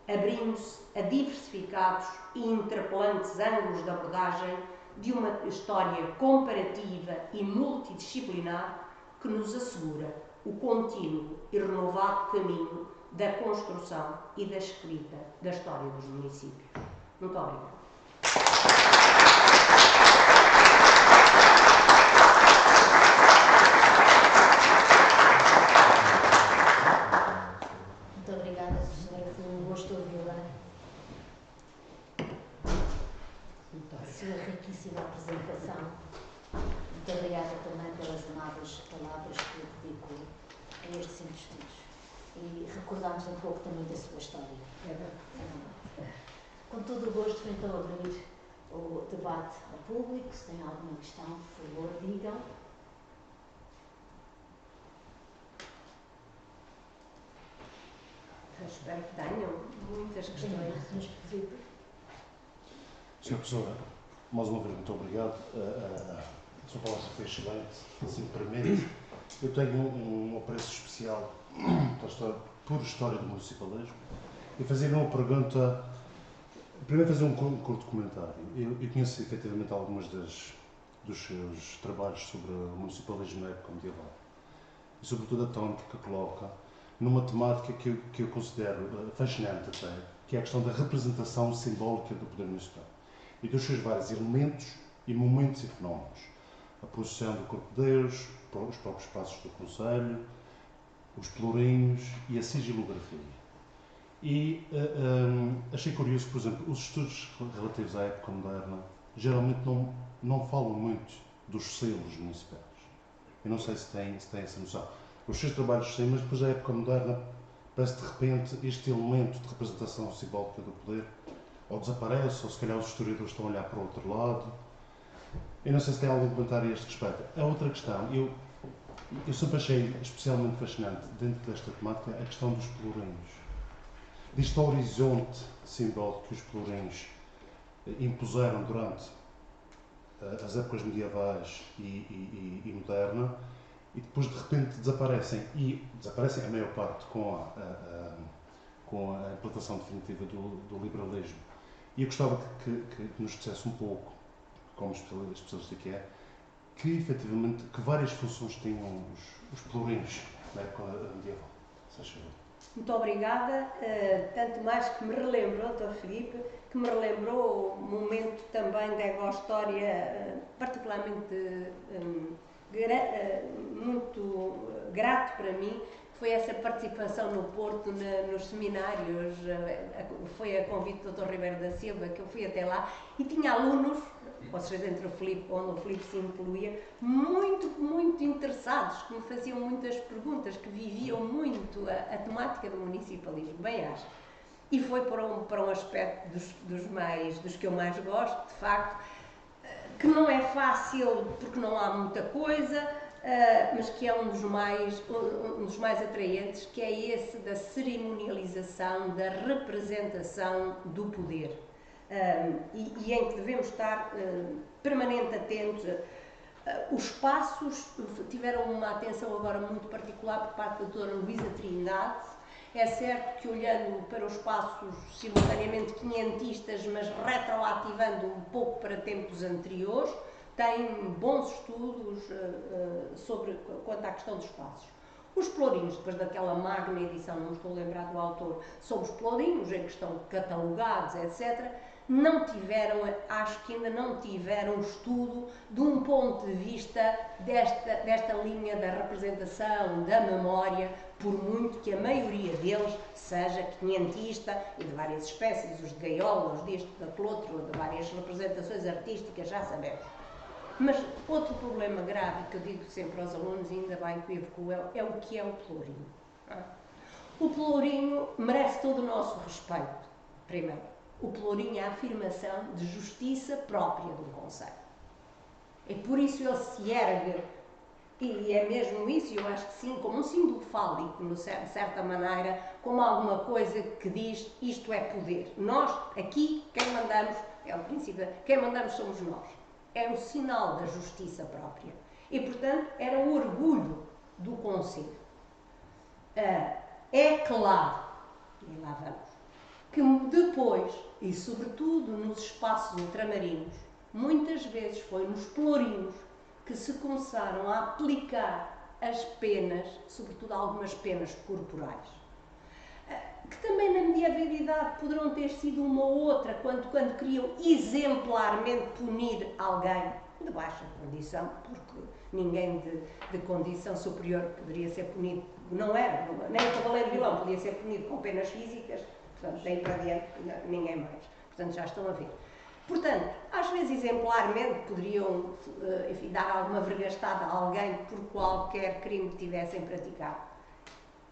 abrindo-se a diversificados e interpelantes ângulos de abordagem de uma história comparativa e multidisciplinar que nos assegura o contínuo e renovado caminho da construção e da escrita da história dos municípios. Muito obrigada. Muito obrigada, professora. Foi um gosto ouvi-la. A sua riquíssima apresentação. Muito obrigada também pelas amáveis palavras que dedicou a estes estudos. E recordámos um pouco também da sua história. É verdade. Com todo o gosto, vou então abrir o debate ao público. Se tem alguma questão, por favor, digam. Espero que tenham muitas questões. Sr. Professora, mais uma vez, muito obrigado. A sua palestra foi excelente, se me permite. Eu tenho um apreço especial por história do municipalismo e fazer uma pergunta. Primeiro, fazer um curto comentário. Eu conheço efetivamente algumas dos seus trabalhos sobre o municipalismo na época medieval e, sobretudo, a tónica que coloca numa temática que eu considero fascinante até, que é a questão da representação simbólica do poder municipal e dos seus vários elementos e momentos e fenómenos. A posição do Corpo de Deus, os próprios passos do Conselho, os pelourinhos e a sigilografia. E achei curioso, por exemplo, os estudos relativos à época moderna geralmente não falam muito dos selos municipais. Eu não sei se têm essa noção. Os seus trabalhos sim, mas depois a época moderna parece de repente este elemento de representação simbólica do poder ou desaparece, ou se calhar os historiadores estão a olhar para o outro lado. Eu não sei se tem algum comentário a este respeito. A outra questão, eu sempre achei especialmente fascinante dentro desta temática a questão dos pelourinhos. Deste horizonte simbólico que os pelourinhos impuseram durante as épocas medievais e moderna, e depois de repente desaparecem, e desaparecem a maior parte com a implantação definitiva do liberalismo. E eu gostava que nos dissesse um pouco, como especialista que é, que efetivamente, que várias funções tinham os pelourinhos na época medieval. Se acha bem. Muito obrigada, tanto mais que me relembrou, Dr. Filipe, que me relembrou um momento também da Ego-História particularmente muito grato para mim, foi essa participação no Porto, nos seminários, foi a convite do Dr. Ribeiro da Silva, que eu fui até lá, e tinha alunos, ou seja, entre o Filipe, onde o Filipe se incluía, muito interessados, que me faziam muitas perguntas, que viviam muito a temática do municipalismo, bem acho. E foi para um aspecto dos que eu mais gosto, de facto, que não é fácil porque não há muita coisa, mas que é um dos mais atraentes, que é esse da cerimonialização, da representação do poder. E em que devemos estar permanente atentos. Os espaços tiveram uma atenção agora muito particular por parte da doutora Luísa Trindade. É certo que olhando para os espaços simultaneamente quinhentistas, mas retroativando um pouco para tempos anteriores, tem bons estudos quanto à questão dos espaços. Os pelourinhos, depois daquela magna edição, não me estou a lembrar do autor, sobre os pelourinhos, em que estão catalogados, etc., acho que ainda não tiveram estudo de um ponto de vista desta linha da representação, da memória, por muito que a maioria deles seja quinhentista e de várias espécies, os de gaiola, os disto, daquele outro, de várias representações artísticas, já sabemos. Mas outro problema grave que eu digo sempre aos alunos, e ainda bem que o evoco, é o que é o pelourinho. O pelourinho merece todo o nosso respeito, primeiro. O pelourinho é a afirmação de justiça própria do conceito. E por isso ele se ergue, e é mesmo isso, eu acho que sim, como um símbolo fálico, de certa maneira, como alguma coisa que diz isto é poder. Nós, aqui, quem mandamos, é o princípio, quem mandamos somos nós. É o sinal da justiça própria. E, portanto, era o orgulho do conceito. É claro, e lá vamos, que depois, e sobretudo nos espaços ultramarinos, muitas vezes foi nos pelourinhos que se começaram a aplicar as penas, sobretudo algumas penas corporais, que também na medievalidade poderão ter sido uma ou outra, quando queriam exemplarmente punir alguém de baixa condição, porque ninguém de condição superior poderia ser punido, não era, nem o cavaleiro vilão podia ser punido com penas físicas. Portanto, daí para diante, ninguém mais. Portanto, já estão a ver. Portanto, às vezes, exemplarmente, poderiam dar alguma vergastada a alguém por qualquer crime que tivessem praticado.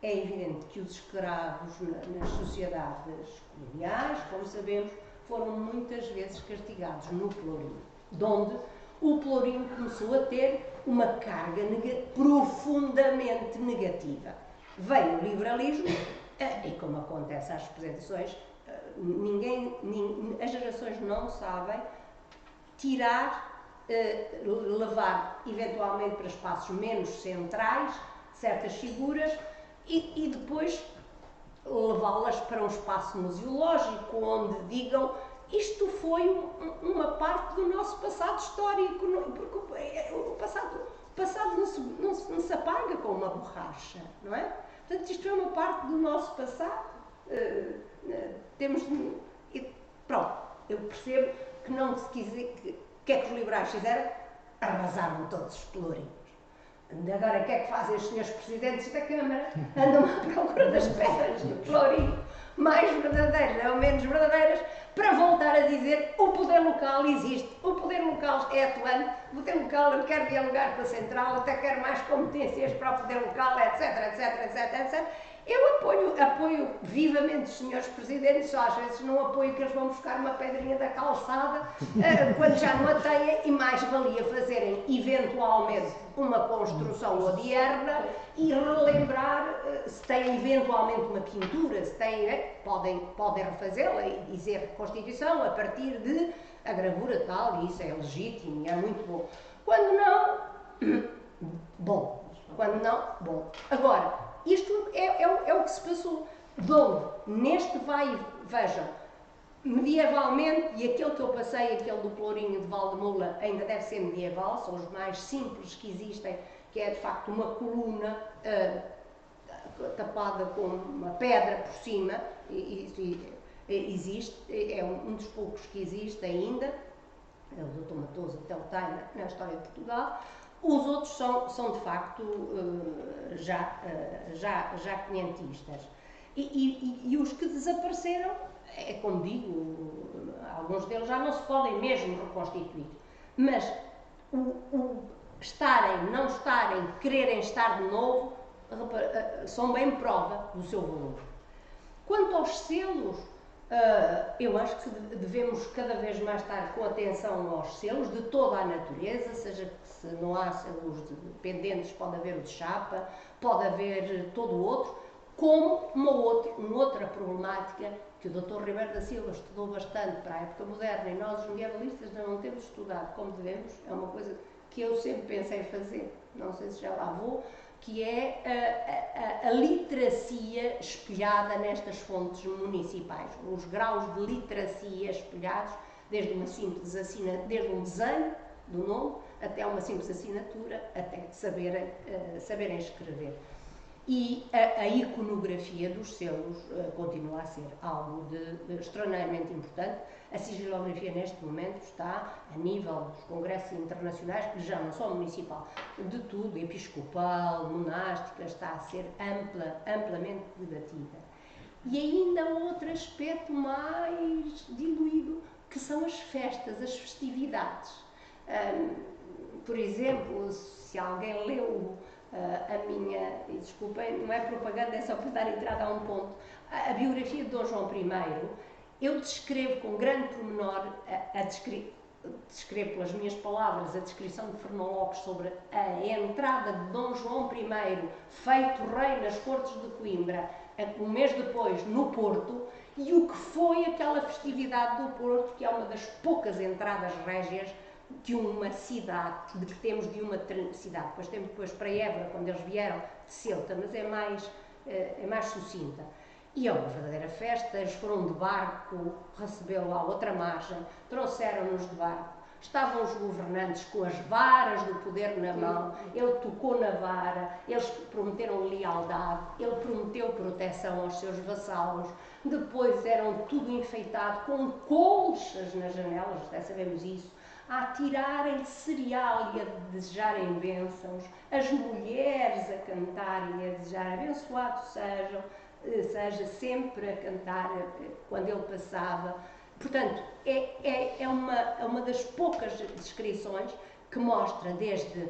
É evidente que os escravos nas sociedades coloniais, como sabemos, foram muitas vezes castigados no pelourinho, onde o pelourinho começou a ter uma carga profundamente negativa. Veio o liberalismo, e como acontece às representações, as gerações não sabem levar eventualmente para espaços menos centrais certas figuras e depois levá-las para um espaço museológico onde digam isto foi uma parte do nosso passado histórico, porque o passado não se apaga com uma borracha, não é? Portanto, isto é uma parte do nosso passado. Pronto, eu percebo que não se quiser. O que é que os liberais fizeram? Arrasaram todos os pelourinhos. Agora, o que é que fazem os senhores presidentes da Câmara? Andam à procura das pedras do pelourinho. mais verdadeiras ou menos verdadeiras, para voltar a dizer o poder local existe, o poder local é atuante, o poder local quer dialogar com a central, até quer mais competências para o poder local, etc, etc, etc, etc. Eu apoio vivamente os senhores presidentes, só às vezes não apoio que eles vão buscar uma pedrinha da calçada quando já não a têm, e mais valia fazerem eventualmente uma construção odierna e relembrar, se têm eventualmente uma pintura, se têm, podem refazê-la e dizer Constituição a partir de a gravura tal, e isso é legítimo e é muito bom. Quando não, bom. Quando não, bom. Agora, isto é o que se passou. Neste vejam, medievalmente, e aquele que eu passei, aquele do Pelourinho de Valdemula, ainda deve ser medieval, são os mais simples que existem, que é de facto uma coluna tapada com uma pedra por cima, existe, é um dos poucos que existe ainda, é o Dr. Matoso até o tem na história de Portugal. Os outros são de facto já quinhentistas. E os que desapareceram, é como digo, alguns deles já não se podem mesmo reconstituir. Mas o estarem, não estarem, quererem estar de novo, são bem prova do seu valor. Quanto aos selos, eu acho que devemos cada vez mais estar com atenção aos selos de toda a natureza, seja que se não há selos pendentes, pode haver o de chapa, pode haver todo o outro, como uma outra problemática que o Dr. Ribeiro da Silva estudou bastante para a época moderna e nós, os medievalistas, ainda não temos estudado como devemos, é uma coisa que eu sempre pensei fazer, não sei se já lá vou, que é a literacia espelhada nestas fontes municipais, os graus de literacia espelhados, desde uma simples desde um desenho do nome até uma simples assinatura, até saberem escrever. E a iconografia dos selos continua a ser algo de extraordinariamente importante. A sigilografia neste momento está a nível dos congressos internacionais, que já não são municipal, de tudo, episcopal, monástica, está a ser amplamente debatida. E ainda outro aspecto mais diluído, que são as festas, as festividades. Por exemplo, se alguém leu a minha, e desculpem, não é propaganda, é só para dar entrada a um ponto, a biografia de Dom João I, eu descrevo com grande pormenor, descrevo pelas minhas palavras a descrição de Fernão Lopes sobre a entrada de Dom João I, feito rei nas Cortes de Coimbra, um mês depois no Porto, e o que foi aquela festividade do Porto, que é uma das poucas entradas régias de uma cidade, de que temos de uma cidade. Depois temos para Évora, quando eles vieram de Ceuta, mas é mais sucinta. E é uma verdadeira festa, eles foram de barco, recebeu-lo à outra margem, trouxeram-nos de barco, estavam os governantes com as varas do poder na mão, ele tocou na vara, eles prometeram lealdade, ele prometeu proteção aos seus vassalos, depois eram tudo enfeitado com colchas nas janelas, até sabemos isso, a tirarem cereal e a desejarem bênçãos, as mulheres a cantarem e a desejar abençoado seja sempre a cantar quando ele passava. Portanto, é uma das poucas descrições que mostra desde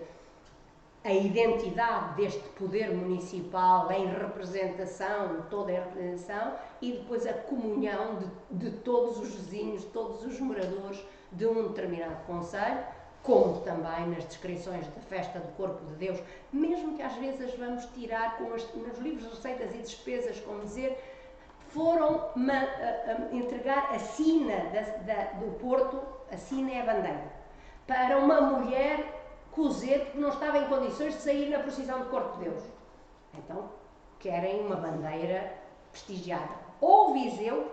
a identidade deste poder municipal em representação, toda a representação, e depois a comunhão de todos os vizinhos, todos os moradores de um determinado concelho, como também nas descrições da festa do Corpo de Deus, mesmo que às vezes as vamos tirar nos livros de receitas e despesas, como dizer, foram entregar a sina do Porto, a sina é a bandeira, para uma mulher cozer, porque não estava em condições de sair na procissão do Corpo de Deus. Então, querem uma bandeira prestigiada. Ou Viseu,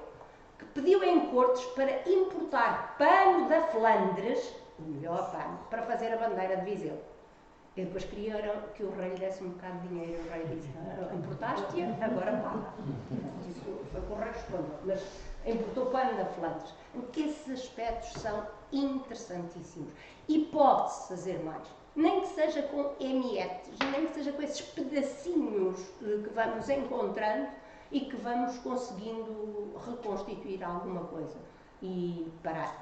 que pediu em cortes para importar pano da Flandres, o melhor pano, para fazer a bandeira de Viseu. E depois queriam que o rei lhe desse um bocado de dinheiro. O rei disse, importaste-a, agora paga. Isso foi com o rei respondeu, mas importou pano da Flandres. Esses aspectos são interessantíssimos. E pode-se fazer mais. Nem que seja com emietes, nem que seja com esses pedacinhos que vamos encontrando, e que vamos conseguindo reconstituir alguma coisa. E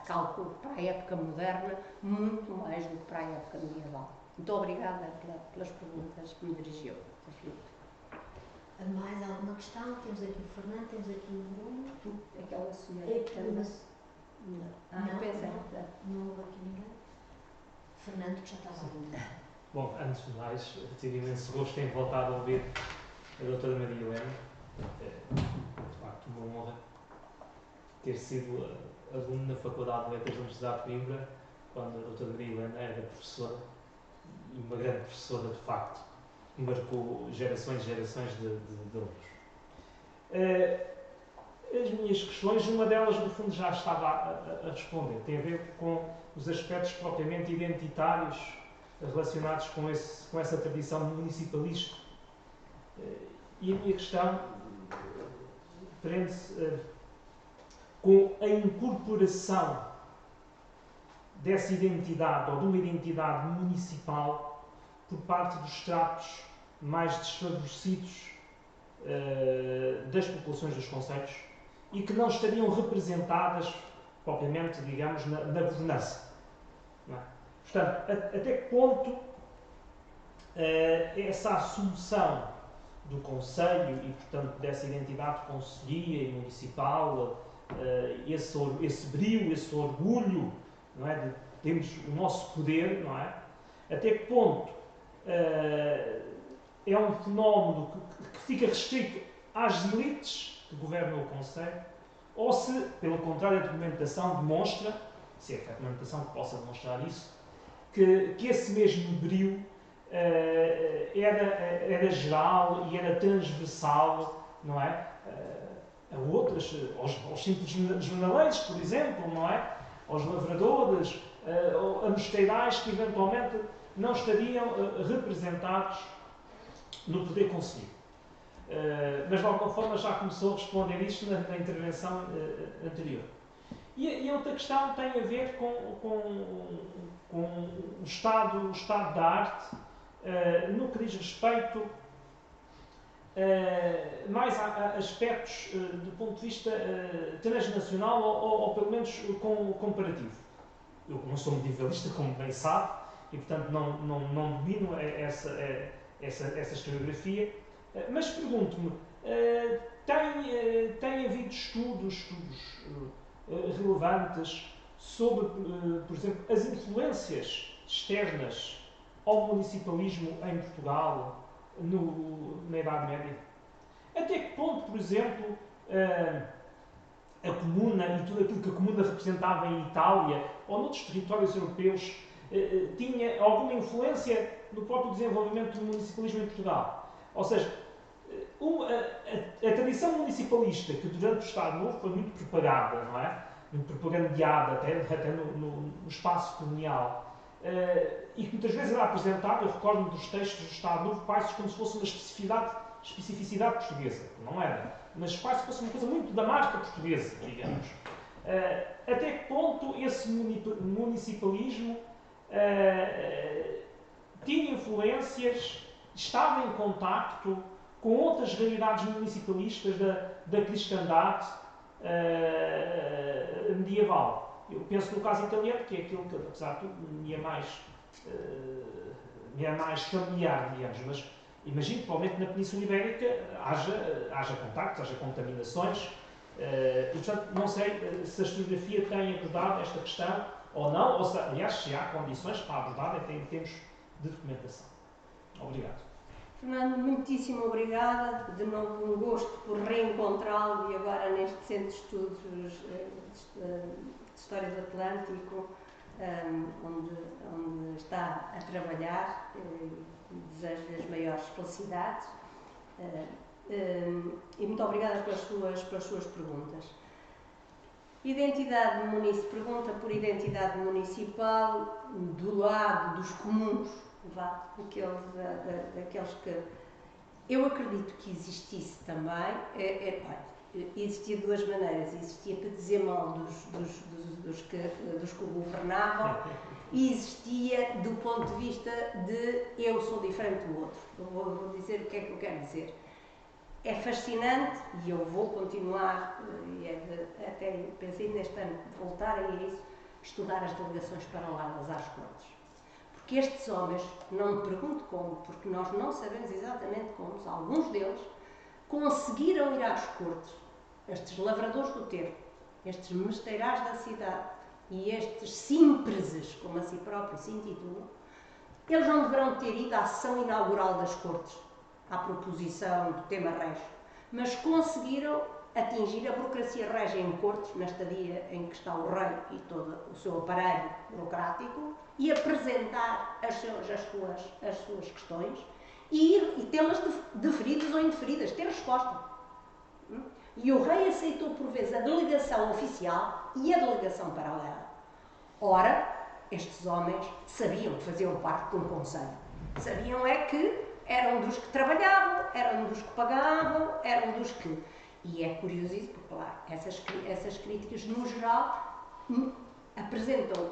calculo para a época moderna, muito mais do que para a época medieval. Muito obrigada pelas perguntas que me dirigiu. Mais alguma questão? Temos aqui o Fernando, temos aqui o Bruno. Aquela senhora. Não, pensei. não houve aqui ninguém. Fernando, que já estava a. Bom, antes de mais, tive imenso gosto em voltar a ouvir a doutora Maria Helena. É, de facto, uma honra ter sido aluno na Faculdade de Letras da Universidade de Coimbra, quando a doutora Maria Helena era professora, e uma grande professora, de facto, que marcou gerações e gerações de alunos. As minhas questões, uma delas, no fundo, já estava a responder. Tem a ver com os aspectos propriamente identitários relacionados com essa tradição municipalista. E a minha questão prende-se com a incorporação dessa identidade, ou de uma identidade municipal, por parte dos estratos mais desfavorecidos das populações dos concelhos e que não estariam representadas, propriamente, digamos, na governança. Não é? Portanto, até que ponto essa assunção do concelho e, portanto, dessa identidade de concelhia e municipal, esse brio, esse orgulho, não é, de termos o nosso poder, não é? Até que ponto é um fenómeno que fica restrito às elites que governam o concelho, ou se, pelo contrário, a documentação demonstra, se é que a documentação que possa demonstrar isso, que esse mesmo brio era geral e era transversal, não é? A outras, aos simples jornaleiros, por exemplo, não é? Aos lavradores, a mosteirais que eventualmente não estariam representados no poder conselheiro. Mas de alguma forma já começou a responder isto na intervenção anterior. E a outra questão tem a ver com o estado da arte no que diz respeito mais a aspectos do ponto de vista transnacional ou pelo menos comparativo. Eu não sou medievalista, como bem sabe, e portanto não domino essa historiografia, mas pergunto-me, tem havido estudos relevantes sobre, por exemplo, as influências externas ao municipalismo em Portugal na Idade Média? Até que ponto, por exemplo, a Comuna e tudo aquilo que a Comuna representava em Itália ou noutros territórios europeus tinha alguma influência no próprio desenvolvimento do municipalismo em Portugal? Ou seja, a tradição municipalista, que durante o Estado Novo foi muito propagada, não é? Muito propagandeada, até no espaço colonial, e que muitas vezes era apresentada, eu recordo-me dos textos do Estado Novo, quase como se fosse uma especificidade portuguesa. Não era, mas quase fosse uma coisa muito da marca portuguesa, digamos. Até que ponto esse municipalismo tinha influências, estava em contacto com outras realidades municipalistas da cristandade medieval. Eu penso no caso italiano, que é aquilo que, apesar de tudo, me é mais familiar, digamos, mas imagino que provavelmente na Península Ibérica haja contactos, haja contaminações, e portanto não sei se a historiografia tem abordado esta questão ou não, ou se, aliás, se há condições para abordar em termos de documentação. Obrigado. Fernando, muitíssimo obrigada. De novo, um gosto por reencontrá-lo e agora neste Centro de Estudos de História do Atlântico, onde está a trabalhar. Desejo-lhe as maiores felicidades e muito obrigada pelas suas perguntas. Pergunta por identidade municipal do lado dos comuns, daqueles que eu acredito que existisse também. Existia de duas maneiras: existia para dizer mal dos que o governavam, e existia do ponto de vista de eu sou diferente do outro. Eu vou dizer o que é que eu quero dizer. é fascinante e eu vou continuar, até pensei neste ano voltar a isso, estudar as delegações paralelas às cortes. Porque estes homens, não me pergunto como, porque nós não sabemos exatamente como, alguns deles conseguiram ir às cortes, estes lavradores do terro, estes mesteirais da cidade e estes simpreses, como a si próprio se intitulam, eles não deverão ter ido à sessão inaugural das cortes, à proposição do tema régio, mas conseguiram atingir a burocracia régia em cortes, na estadia em que está o rei e todo o seu aparelho burocrático, e apresentar as suas questões e tê-las deferidas ou indeferidas, ter resposta. E o rei aceitou por vezes a delegação oficial e a delegação paralela. Ora, estes homens sabiam que faziam parte de um conselho. Sabiam é que eram dos que trabalhavam, eram dos que pagavam, eram dos que... E é curiosíssimo, porque lá, essas críticas, no geral, apresentam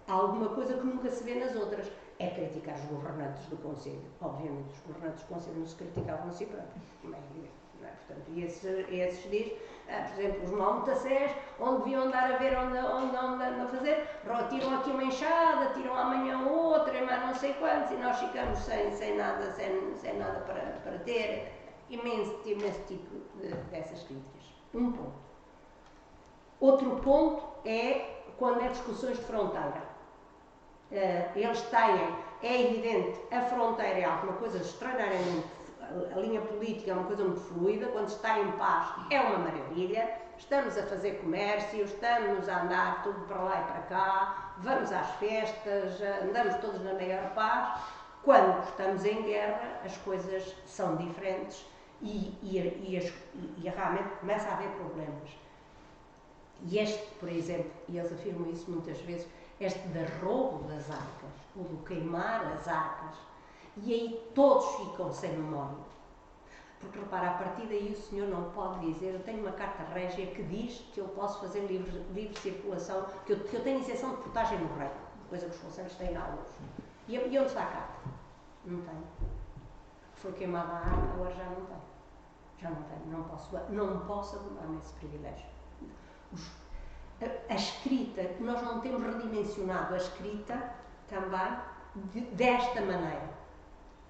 alguma coisa que nunca se vê nas outras. É criticar os governantes do Conselho. Obviamente, os governantes do Conselho não se criticavam a si próprios. Não é evidente. Não é? Portanto, e esses dias, por exemplo, os malmotacés, onde deviam andar a ver onde a fazer, tiram aqui uma enxada, tiram amanhã outra, mas não sei quantos, e nós ficamos sem nada para ter. Imenso tipo dessas críticas. Um ponto. Outro ponto é quando é discussões de fronteira. Eles têm, é evidente, a fronteira é alguma coisa extraordinariamente, a linha política é uma coisa muito fluida, quando está em paz é uma maravilha, estamos a fazer comércio, estamos a andar tudo para lá e para cá, vamos às festas, andamos todos na maior paz. Quando estamos em guerra, as coisas são diferentes e realmente começa a haver problemas. E este, por exemplo, e eles afirmam isso muitas vezes, este de roubo das arcas, ou do queimar as arcas, e aí todos ficam sem memória. Porque, repara, a partir daí o senhor não pode dizer, eu tenho uma carta régia que diz que eu posso fazer livre circulação, que eu tenho isenção de portagem no reino, coisa que os conselhos têm alguns. E onde está a carta? Não tenho. Foi queimada a arca, agora já não tenho. Já não tenho, não posso abundar-me esse privilégio. A escrita, nós não temos redimensionado a escrita também desta maneira.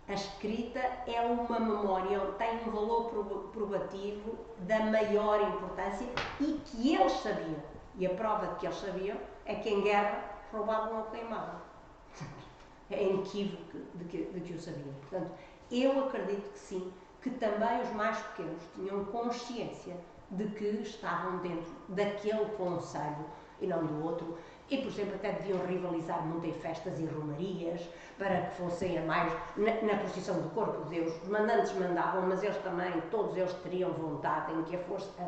A escrita é uma memória, tem um valor probativo da maior importância e que eles sabiam. E a prova de que eles sabiam é que em guerra roubavam ou queimavam. É inequívoco de que o sabiam. Portanto, eu acredito que sim, que também os mais pequenos tinham consciência de que estavam dentro daquele conselho e não do outro. E, por exemplo, até deviam rivalizar muito em festas e romarias para que fossem a mais na procissão do Corpo de Deus. Os mandantes mandavam, mas eles também, todos eles teriam vontade em que a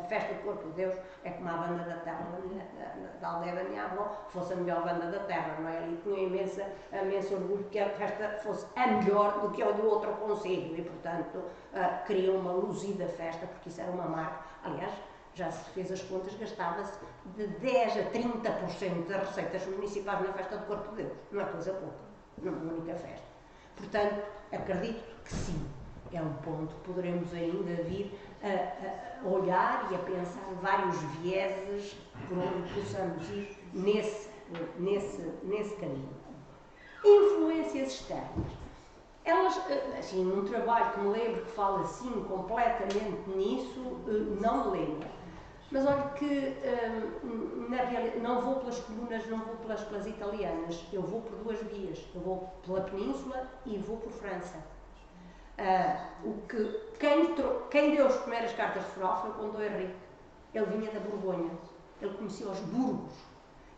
festa do Corpo de Deus é como a banda da terra da aldeia da minha avó, fosse a melhor banda da terra, não é? Ali tinha imenso orgulho que a festa fosse a melhor do que a do outro concelho e, portanto, queriam uma luzida festa, porque isso era uma marca. Aliás, já se fez as contas, gastava-se de 10% a 30% das receitas municipais na festa do Corpo de Deus. Não é coisa pouca, numa única festa. Portanto, acredito que sim, é um ponto que poderemos ainda vir a olhar e a pensar vários vieses por onde possamos ir nesse caminho. Influências externas. Elas, assim, num trabalho que me lembro que fala assim completamente nisso, não me lembro. Mas olha que, na realidade, não vou pelas colunas, não vou pelas italianas, eu vou por duas vias. Eu vou pela Península e vou por França. Quem deu as primeiras cartas de Foral foi o Conde Henrique. Ele vinha da Borgonha, ele conhecia os burgos,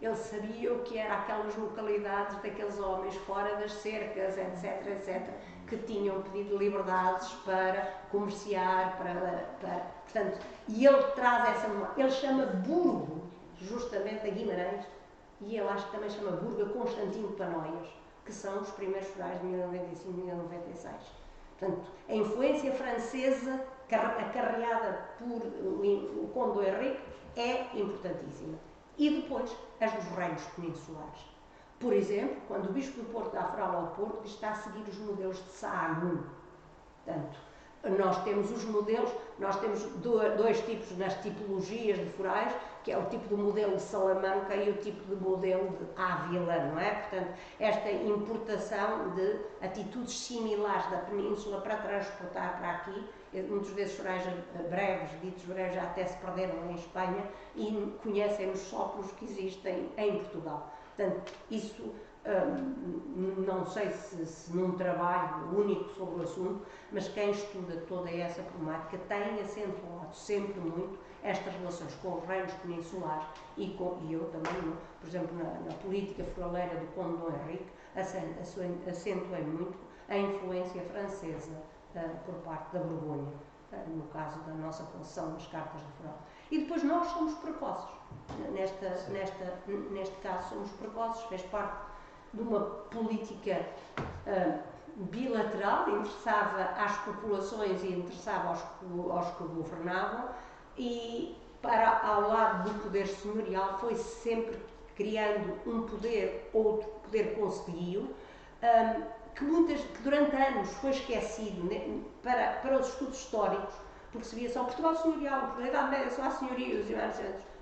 ele sabia o que eram aquelas localidades daqueles homens fora das cercas, etc., que tinham pedido liberdades para comerciar, portanto, e ele traz essa memória. Ele chama Burgo, justamente a Guimarães, e eu acho que também chama Burgo a Constantino de Panoias, que são os primeiros forais de 1095 e 1096. Portanto, a influência francesa acarreada por o Conde Henrique é importantíssima. E depois, as dos reinos peninsulares. Por exemplo, quando o Bispo do Porto dá Foral ao Porto, está a seguir os modelos de Sahagún. Portanto, nós temos os modelos, nós temos dois tipos nas tipologias de forais, que é o tipo de modelo de Salamanca e o tipo de modelo de Ávila, não é? Portanto, esta importação de atitudes similares da península para transportar para aqui, muitos desses forais breves, ditos breves, já até se perderam em Espanha e conhecem os sopros que existem em Portugal. Portanto, isso não sei se num trabalho único sobre o assunto, mas quem estuda toda essa problemática tem acentuado sempre muito estas relações com os reinos peninsulares e eu também, por exemplo, na política foraleira do Conde Dom Henrique, acentuei muito a influência francesa por parte da Borgonha, no caso da nossa concessão das cartas de foral. E depois nós somos precoces. Neste caso somos precoces, fez parte de uma política bilateral, interessava às populações e interessava aos que governavam, e ao lado do poder senhorial foi sempre criando um poder, outro poder concedido, que durante anos foi esquecido para os estudos históricos, porque se via só Portugal senhorial, na Idade Média só há senhorios e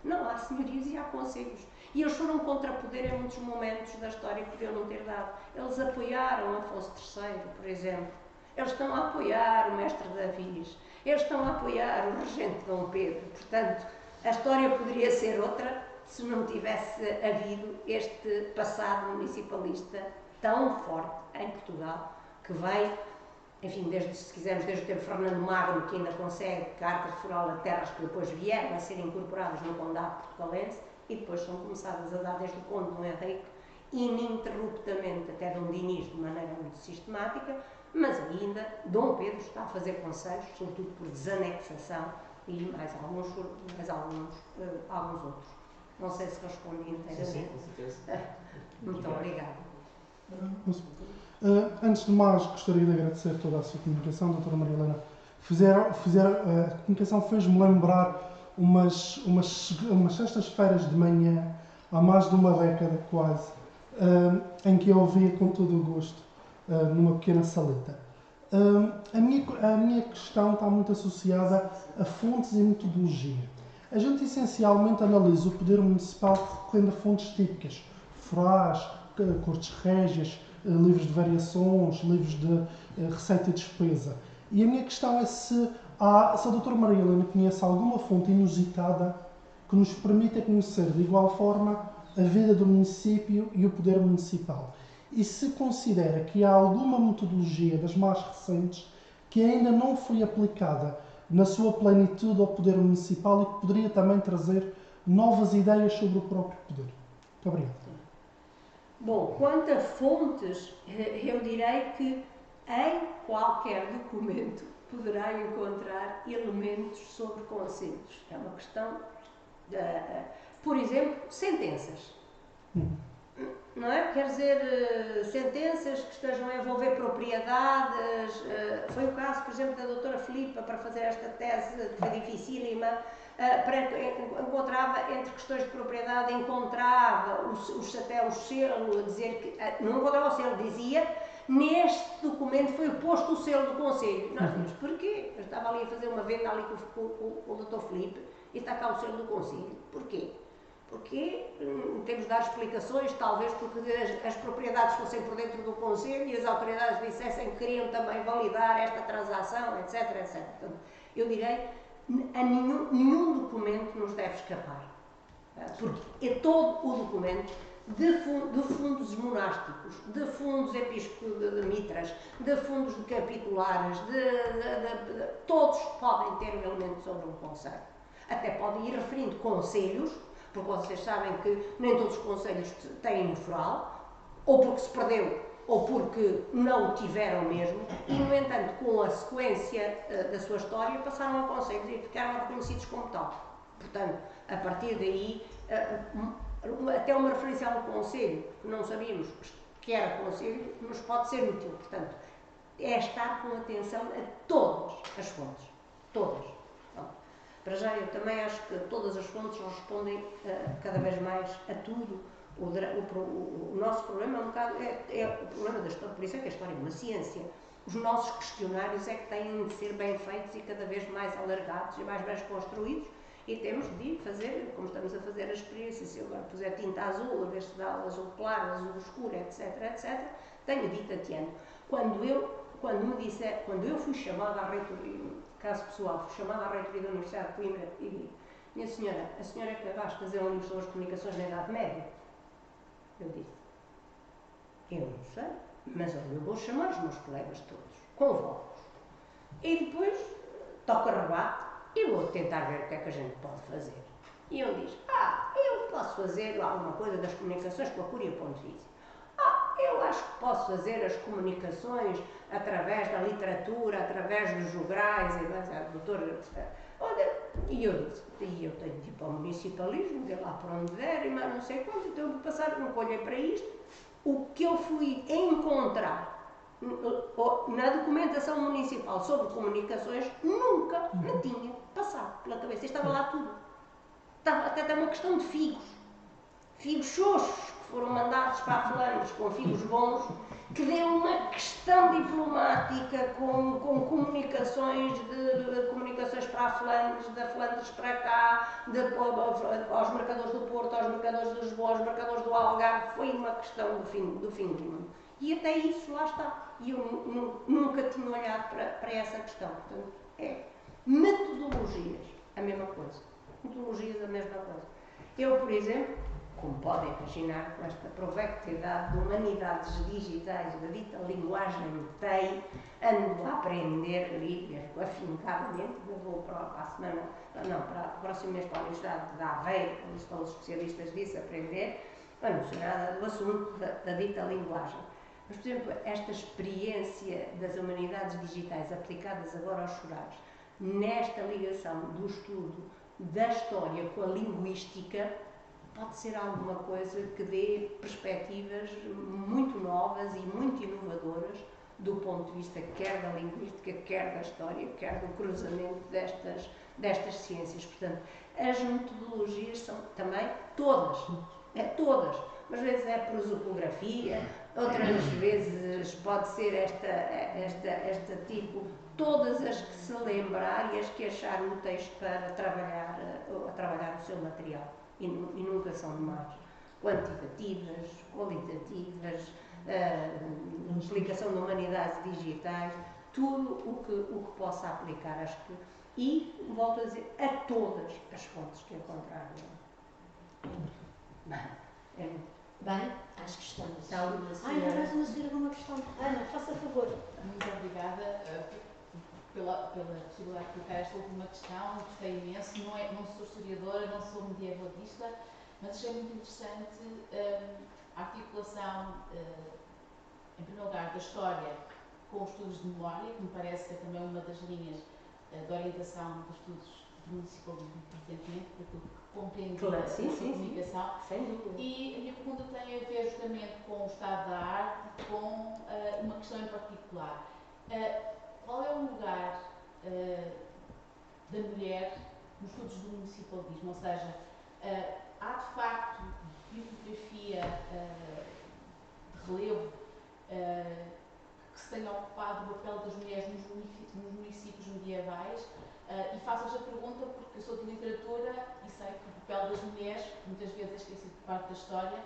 não, há senhorios e há conselhos. E eles foram contra poder em muitos momentos da história que podiam não ter dado. Eles apoiaram Afonso III, por exemplo. Eles estão a apoiar o mestre Davis. Eles estão a apoiar o regente Dom Pedro. Portanto, a história poderia ser outra se não tivesse havido este passado municipalista tão forte em Portugal, que vem, enfim, se quisermos, desde o tempo de Fernando Magno, que ainda consegue cartas de foral a terras que depois vieram a ser incorporadas no Condado portugalense, e depois são começadas a dar desde o Conde Dom Henrique, ininterruptamente, até Dom Dinis, de maneira muito sistemática, mas ainda Dom Pedro está a fazer conselhos, sobretudo por desanexação, e mais alguns outros. Não sei se respondi inteiramente. Sim, com certeza. Muito obrigada. Antes de mais, gostaria de agradecer toda a sua comunicação, doutora Maria Helena. A comunicação fez-me lembrar umas sextas-feiras de manhã, há mais de uma década quase, em que eu ouvia com todo o gosto, numa pequena saleta. A minha questão está muito associada a fontes e metodologia. A gente essencialmente analisa o poder municipal recorrendo a fontes típicas, forais, cortes régias, livros de variações, livros de receita e despesa. E a minha questão é se a doutora Maria Helena conhece alguma fonte inusitada que nos permita conhecer de igual forma a vida do município e o poder municipal. E se considera que há alguma metodologia das mais recentes que ainda não foi aplicada na sua plenitude ao poder municipal e que poderia também trazer novas ideias sobre o próprio poder. Muito obrigado. Bom, quanto a fontes, eu direi que em qualquer documento poderá encontrar elementos sobre conselhos. É uma questão, por exemplo, sentenças. Não é? Quer dizer, sentenças que estejam a envolver propriedades. Foi o caso, por exemplo, da doutora Filipa, para fazer esta tese, que foi dificílima, encontrava entre questões de propriedade, encontrava o selo, a dizer que não encontrava o selo, dizia neste documento foi posto o selo do Conselho. Nós dizemos, porquê? Eu estava ali a fazer uma venda ali com o doutor Filipe e está cá o selo do Conselho. Porquê? Porque temos de dar explicações, talvez porque as propriedades fossem por dentro do Conselho e as autoridades dissessem que queriam também validar esta transação, etc, etc. Portanto, eu direi, a nenhum documento nos deve escapar, porque é todo o documento de fundos monásticos, de fundos episcopais de mitras, de fundos de capitulares, todos podem ter um elemento sobre um conselho. Até podem ir referindo conselhos, porque vocês sabem que nem todos os conselhos têm um foral, ou porque se perdeu, ou porque não o tiveram mesmo, e, no entanto, com a sequência da sua história, passaram a conselhos e ficaram reconhecidos como tal. Portanto, a partir daí, até uma referência a um conselho que não sabíamos que era conselho, nos pode ser útil. Portanto, é estar com atenção a todas as fontes. Todas. Bom, para já, eu também acho que todas as fontes respondem cada vez mais a tudo. O nosso problema é um bocado, é o problema da história, por isso é que a história é uma ciência. Os nossos questionários é que têm de ser bem feitos e cada vez mais alargados e mais bem construídos, e temos de fazer, como estamos a fazer a experiência, se eu agora puser tinta azul, a ver se dá azul claro, azul escuro, etc, tenho de ir tateando. Quando eu fui chamada à reitoria, caso pessoal, fui chamada à reitoria da Universidade de Coimbra e digo: minha senhora, a senhora é capaz de fazer um livro sobre as comunicações na Idade Média? Eu disse: eu não sei, mas olha, eu vou chamar os meus colegas todos, convoco-os. E depois toca rebate e vou tentar ver o que é que a gente pode fazer. E um diz: eu posso fazer alguma coisa das comunicações com a Cúria Pontifícia. Eu acho que posso fazer as comunicações através da literatura, através dos jograis, e doutor. E eu disse: e eu tenho de ir para o municipalismo, de lá para onde der, e mais não sei quanto, então eu vou passar, não olhei para isto. O que eu fui encontrar na documentação municipal sobre comunicações nunca me tinha passado pela cabeça. Estava lá tudo. Até uma questão de figos. Figos xoxos que foram mandados para a Flandres com figos bons, que deu uma questão diplomática com comunicações para a Flandres, da Flandres para cá, aos mercadores do Porto, aos mercadores de Lisboa, aos mercadores do Algarve. Foi uma questão do fim do mundo. E até isso lá está. E eu nunca tinha olhado para essa questão. Portanto, metodologias, a mesma coisa. Metodologias, a mesma coisa. Eu, por exemplo, como podem imaginar, com esta provectividade de humanidades digitais, da dita linguagem TEI, ando a aprender lírias afincadamente. Eu vou para o próximo mês para a Universidade de Aveiro, onde estão os especialistas disso, aprender. Não sei nada do assunto da dita linguagem. Mas, por exemplo, esta experiência das humanidades digitais aplicadas agora aos chorados, nesta ligação do estudo da história com a linguística, pode ser alguma coisa que dê perspectivas muito novas e muito inovadoras do ponto de vista quer da linguística, quer da história, quer do cruzamento destas ciências. Portanto, as metodologias são também todas, mas às vezes é prosopografia, outras vezes pode ser esta tipo, todas as que se lembrar e as que achar úteis para trabalhar o seu material. E nunca são demais. Quantitativas, qualitativas, aplicação de humanidades digitais, tudo o que possa aplicar, acho que. E, volto a dizer, a todas as fontes que encontrar. Bem, acho que estamos. Ainda mais uma senhora com uma questão. Ana, faça favor. Muito obrigada pela possibilidade de colocar esta última questão. Gostei imenso. Não sou historiadora, não sou medievalista, mas achei muito interessante a articulação, em primeiro lugar, da história com os estudos de memória, que me parece ser também uma das linhas de orientação dos estudos do municipalismo presentemente, porque compreende a sua comunicação. E a minha pergunta tem a ver justamente com o estado da arte e com uma questão em particular. Qual é o lugar da mulher nos estudos do municipalismo? Ou seja, há de facto bibliografia de relevo que se tenha ocupado do papel das mulheres nos municípios medievais? E faço esta pergunta porque eu sou de literatura e sei que o papel das mulheres, muitas vezes esquecido por parte da história,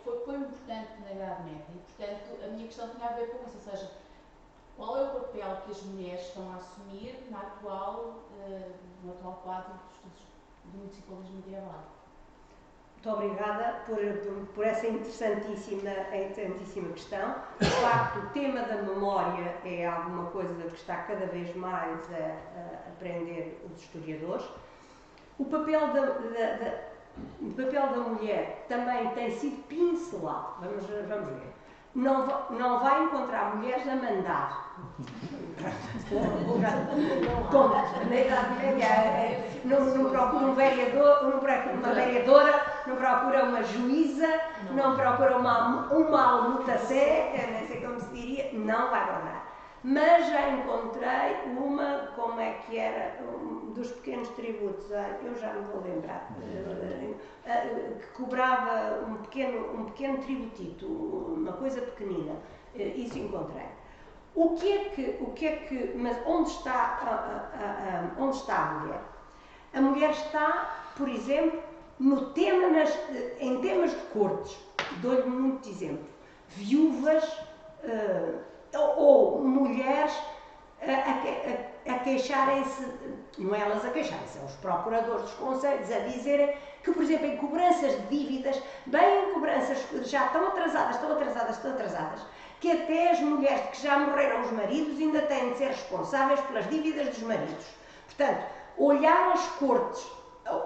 foi importante na Idade Média. E, portanto, a minha questão tinha a ver com isso, ou seja, qual é o papel que as mulheres estão a assumir no atual quadro dos estudos do municipalismo medieval? Muito obrigada por essa interessantíssima questão. De facto, o tema da memória é alguma coisa que está cada vez mais a aprender os historiadores. O papel da mulher também tem sido pincelado. Vamos ver. Não vai encontrar mulheres a mandar. Na Idade Média não procura um vereador, não procura uma vereadora, não procura uma juíza, não procura uma almutacé, não sei como se diria, não vai procurar. Mas já encontrei uma, como é que era, dos pequenos tributos, eu já me vou lembrar, que cobrava um pequeno tributito, uma coisa pequenina, isso encontrei. Mas onde está a mulher? A mulher está, por exemplo, em temas de cortes. Dou-lhe muito exemplo. Viúvas ou mulheres a queixarem-se, não é elas a queixarem-se, são os procuradores dos conselhos a dizerem que, por exemplo, em cobranças de dívidas, bem em cobranças que já estão atrasadas, que até as mulheres que já morreram os maridos ainda têm de ser responsáveis pelas dívidas dos maridos. Portanto, olhar as cortes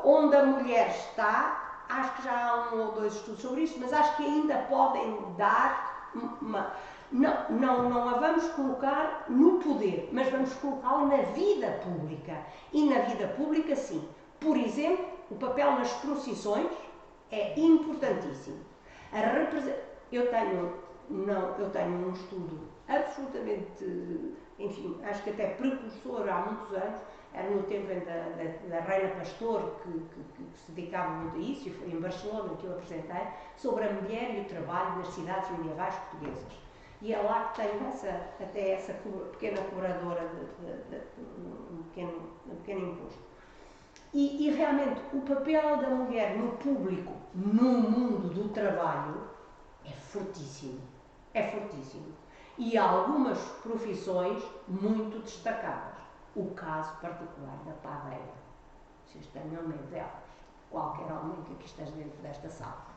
onde a mulher está, acho que já há 1 ou 2 estudos sobre isso, mas acho que ainda podem dar uma... Não a vamos colocar no poder, mas vamos colocá-la na vida pública. E na vida pública, sim. Por exemplo, o papel nas procissões é importantíssimo. Eu tenho um estudo absolutamente, enfim, acho que até precursor há muitos anos, era no tempo da Reina Pastor, que se dedicava muito a isso, e foi em Barcelona que eu apresentei, sobre a mulher e o trabalho nas cidades medievais portuguesas. E é lá que tenho essa pequena cobradora, um pequeno imposto. E realmente o papel da mulher no público, no mundo do trabalho, é fortíssimo. É fortíssimo. E há algumas profissões muito destacadas. O caso particular da padeira. Vocês tenham medo delas. Qualquer homem que aqui esteja dentro desta sala.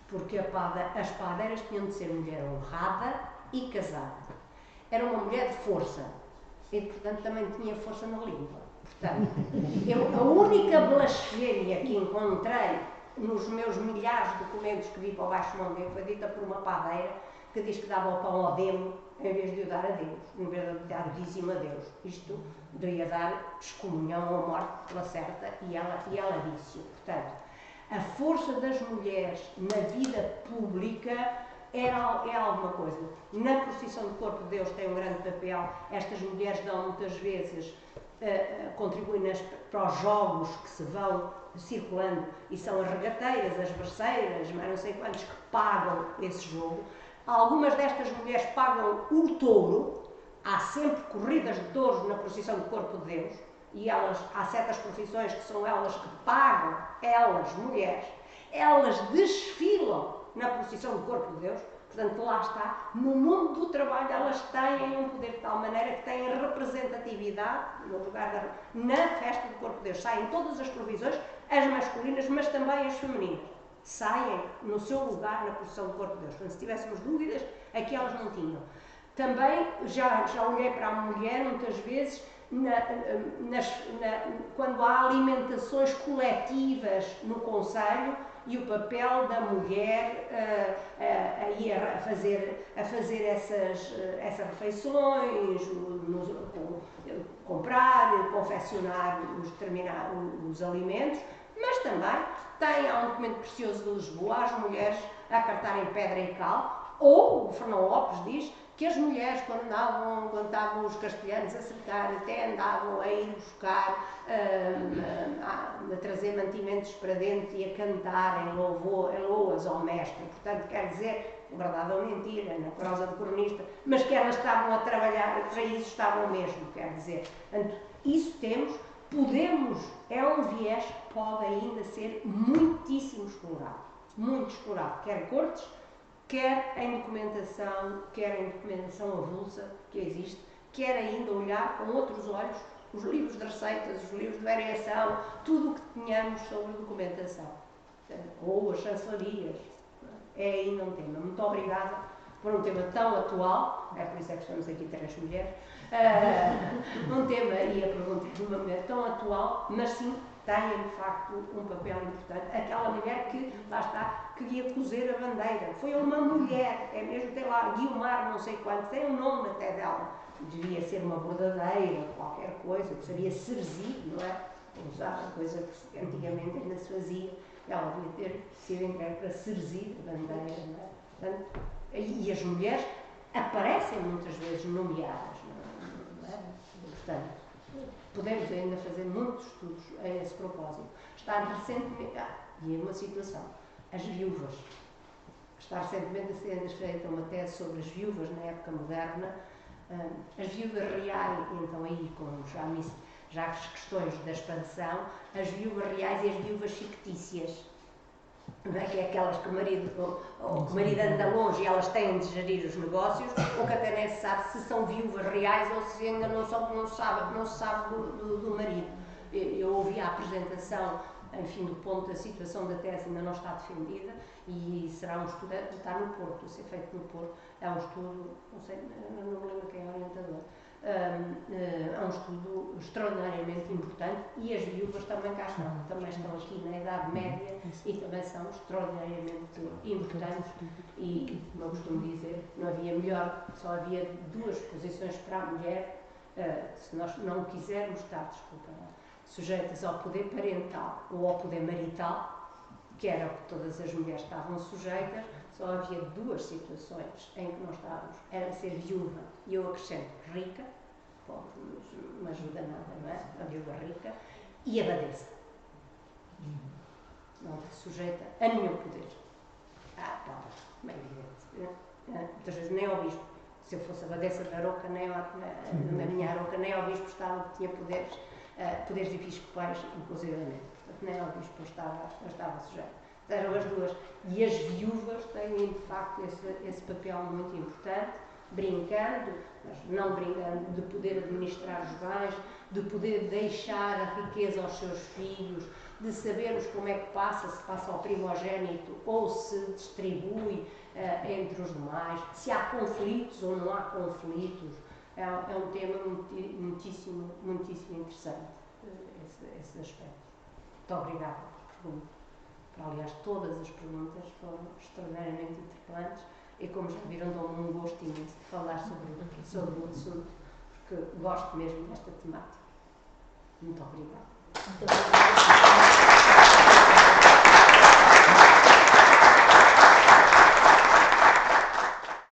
Porque as padeiras tinham de ser mulher honrada e casada. Era uma mulher de força. E, portanto, também tinha força na língua. Portanto, a única blasfémia que encontrei nos meus milhares de documentos que vi para o Baixo Mondego foi dita por uma padeira que diz que dava o pão ao demo em vez de o dar a Deus, em vez de dar o dízimo a Deus. Isto devia dar excomunhão ou morte pela certa, e ela disse-o. Portanto, a força das mulheres na vida pública é alguma coisa. Na procissão do Corpo de Deus tem um grande papel. Estas mulheres dão muitas vezes, contribuem para os jogos que se vão circulando, e são as regateiras, as berceiras, mas não sei quantos que pagam esse jogo. Algumas destas mulheres pagam o touro. Há sempre corridas de touros na procissão do Corpo de Deus, e há certas profissões que são elas que pagam, elas, mulheres, elas desfilam na procissão do Corpo de Deus. Portanto, lá está, no mundo do trabalho elas têm um poder de tal maneira que têm representatividade no lugar na festa do Corpo de Deus. Saem todas as provisões, as masculinas, mas também as femininas. Saem no seu lugar na procissão do Corpo de Deus. Portanto, se tivéssemos dúvidas, aqui elas não tinham. Também, já olhei para a mulher muitas vezes, quando há alimentações coletivas no concelho, e o papel da mulher a fazer essas refeições, comprar, confeccionar os alimentos, mas também há um documento precioso de Lisboa, as mulheres a cartarem pedra e cal, ou o Fernão Lopes diz que as mulheres, quando estavam os castelhanos a cercar, até andavam a ir buscar, a trazer mantimentos para dentro e a cantar em loas ao mestre. Portanto, quer dizer, verdade ou mentira, na prosa do cronista, mas que elas estavam a trabalhar, para isso estavam mesmo, quer dizer. Portanto, isso é um viés que pode ainda ser muitíssimo explorado. Muito explorado, quer cortes, quer em documentação avulsa que existe, quer ainda olhar com outros olhos os livros de receitas, os livros de variação, tudo o que tenhamos sobre documentação. Ou as chancelarias. É ainda um tema. Muito obrigada por um tema tão atual, é por isso é que estamos aqui 3 mulheres, um tema e a pergunta de uma mulher tão atual, mas sim, tem de facto um papel importante. Aquela mulher que, lá está, queria cozer a bandeira. Foi uma mulher, é mesmo, tem lá, Guiomar, não sei quanto, tem um nome até dela. Devia ser uma bordadeira, qualquer coisa, que seria cerzir, não é? Usar a coisa que antigamente ainda se fazia. Ela devia ter sido entregue para cerzir a bandeira, não é? Portanto, e as mulheres aparecem muitas vezes nomeadas, não é? Portanto, podemos ainda fazer muitos estudos a esse propósito. Está recentemente, e é uma situação, as viúvas. Está recentemente a ser feita uma tese sobre as viúvas na época moderna, As viúvas reais, então aí com já as questões da expansão, as viúvas reais e as viúvas fictícias, não é? Que é aquelas que o marido anda longe e elas têm de gerir os negócios, ou que até nem se sabe se são viúvas reais ou se ainda não se sabe do marido. Eu ouvi a apresentação, enfim, do ponto da situação da tese ainda não está defendida, e será um estudo, está no Porto, a ser feito no Porto, é um estudo, não sei, não me lembro quem é o orientador, é um estudo extraordinariamente importante, e as viúvas também cá estão, também estão aqui na Idade Média e também são extraordinariamente importantes, e como eu costumo dizer, não havia melhor, só havia duas posições para a mulher, se nós não quisermos estar, sujeitas ao poder parental ou ao poder marital, que era o que todas as mulheres estavam sujeitas, só havia duas situações em que nós estávamos. Era ser viúva, e eu acrescento rica, pobre não ajuda nada, não é? A viúva rica, e abadesa. Não está sujeita a nenhum poder. Como é evidente. Muitas vezes nem ao bispo. Se eu fosse abadesa da Aroca, na minha Aroca, nem ao bispo tinha poderes episcopais, inclusivamente. Portanto, nem ao bispo eu estava sujeito. Eram as duas. E as viúvas têm, de facto, esse papel muito importante, brincando, mas não brincando, de poder administrar os bens, de poder deixar a riqueza aos seus filhos, de sabermos como é que se passa ao primogénito ou se distribui entre os demais, se há conflitos ou não há conflitos. É um tema muitíssimo interessante, esse aspecto. Muito obrigada por pergunta. Aliás, todas as perguntas foram extraordinariamente interpelantes e, como já viram, dou-me um gosto imenso de falar sobre o assunto, porque gosto mesmo desta temática. Muito obrigada. Muito obrigada.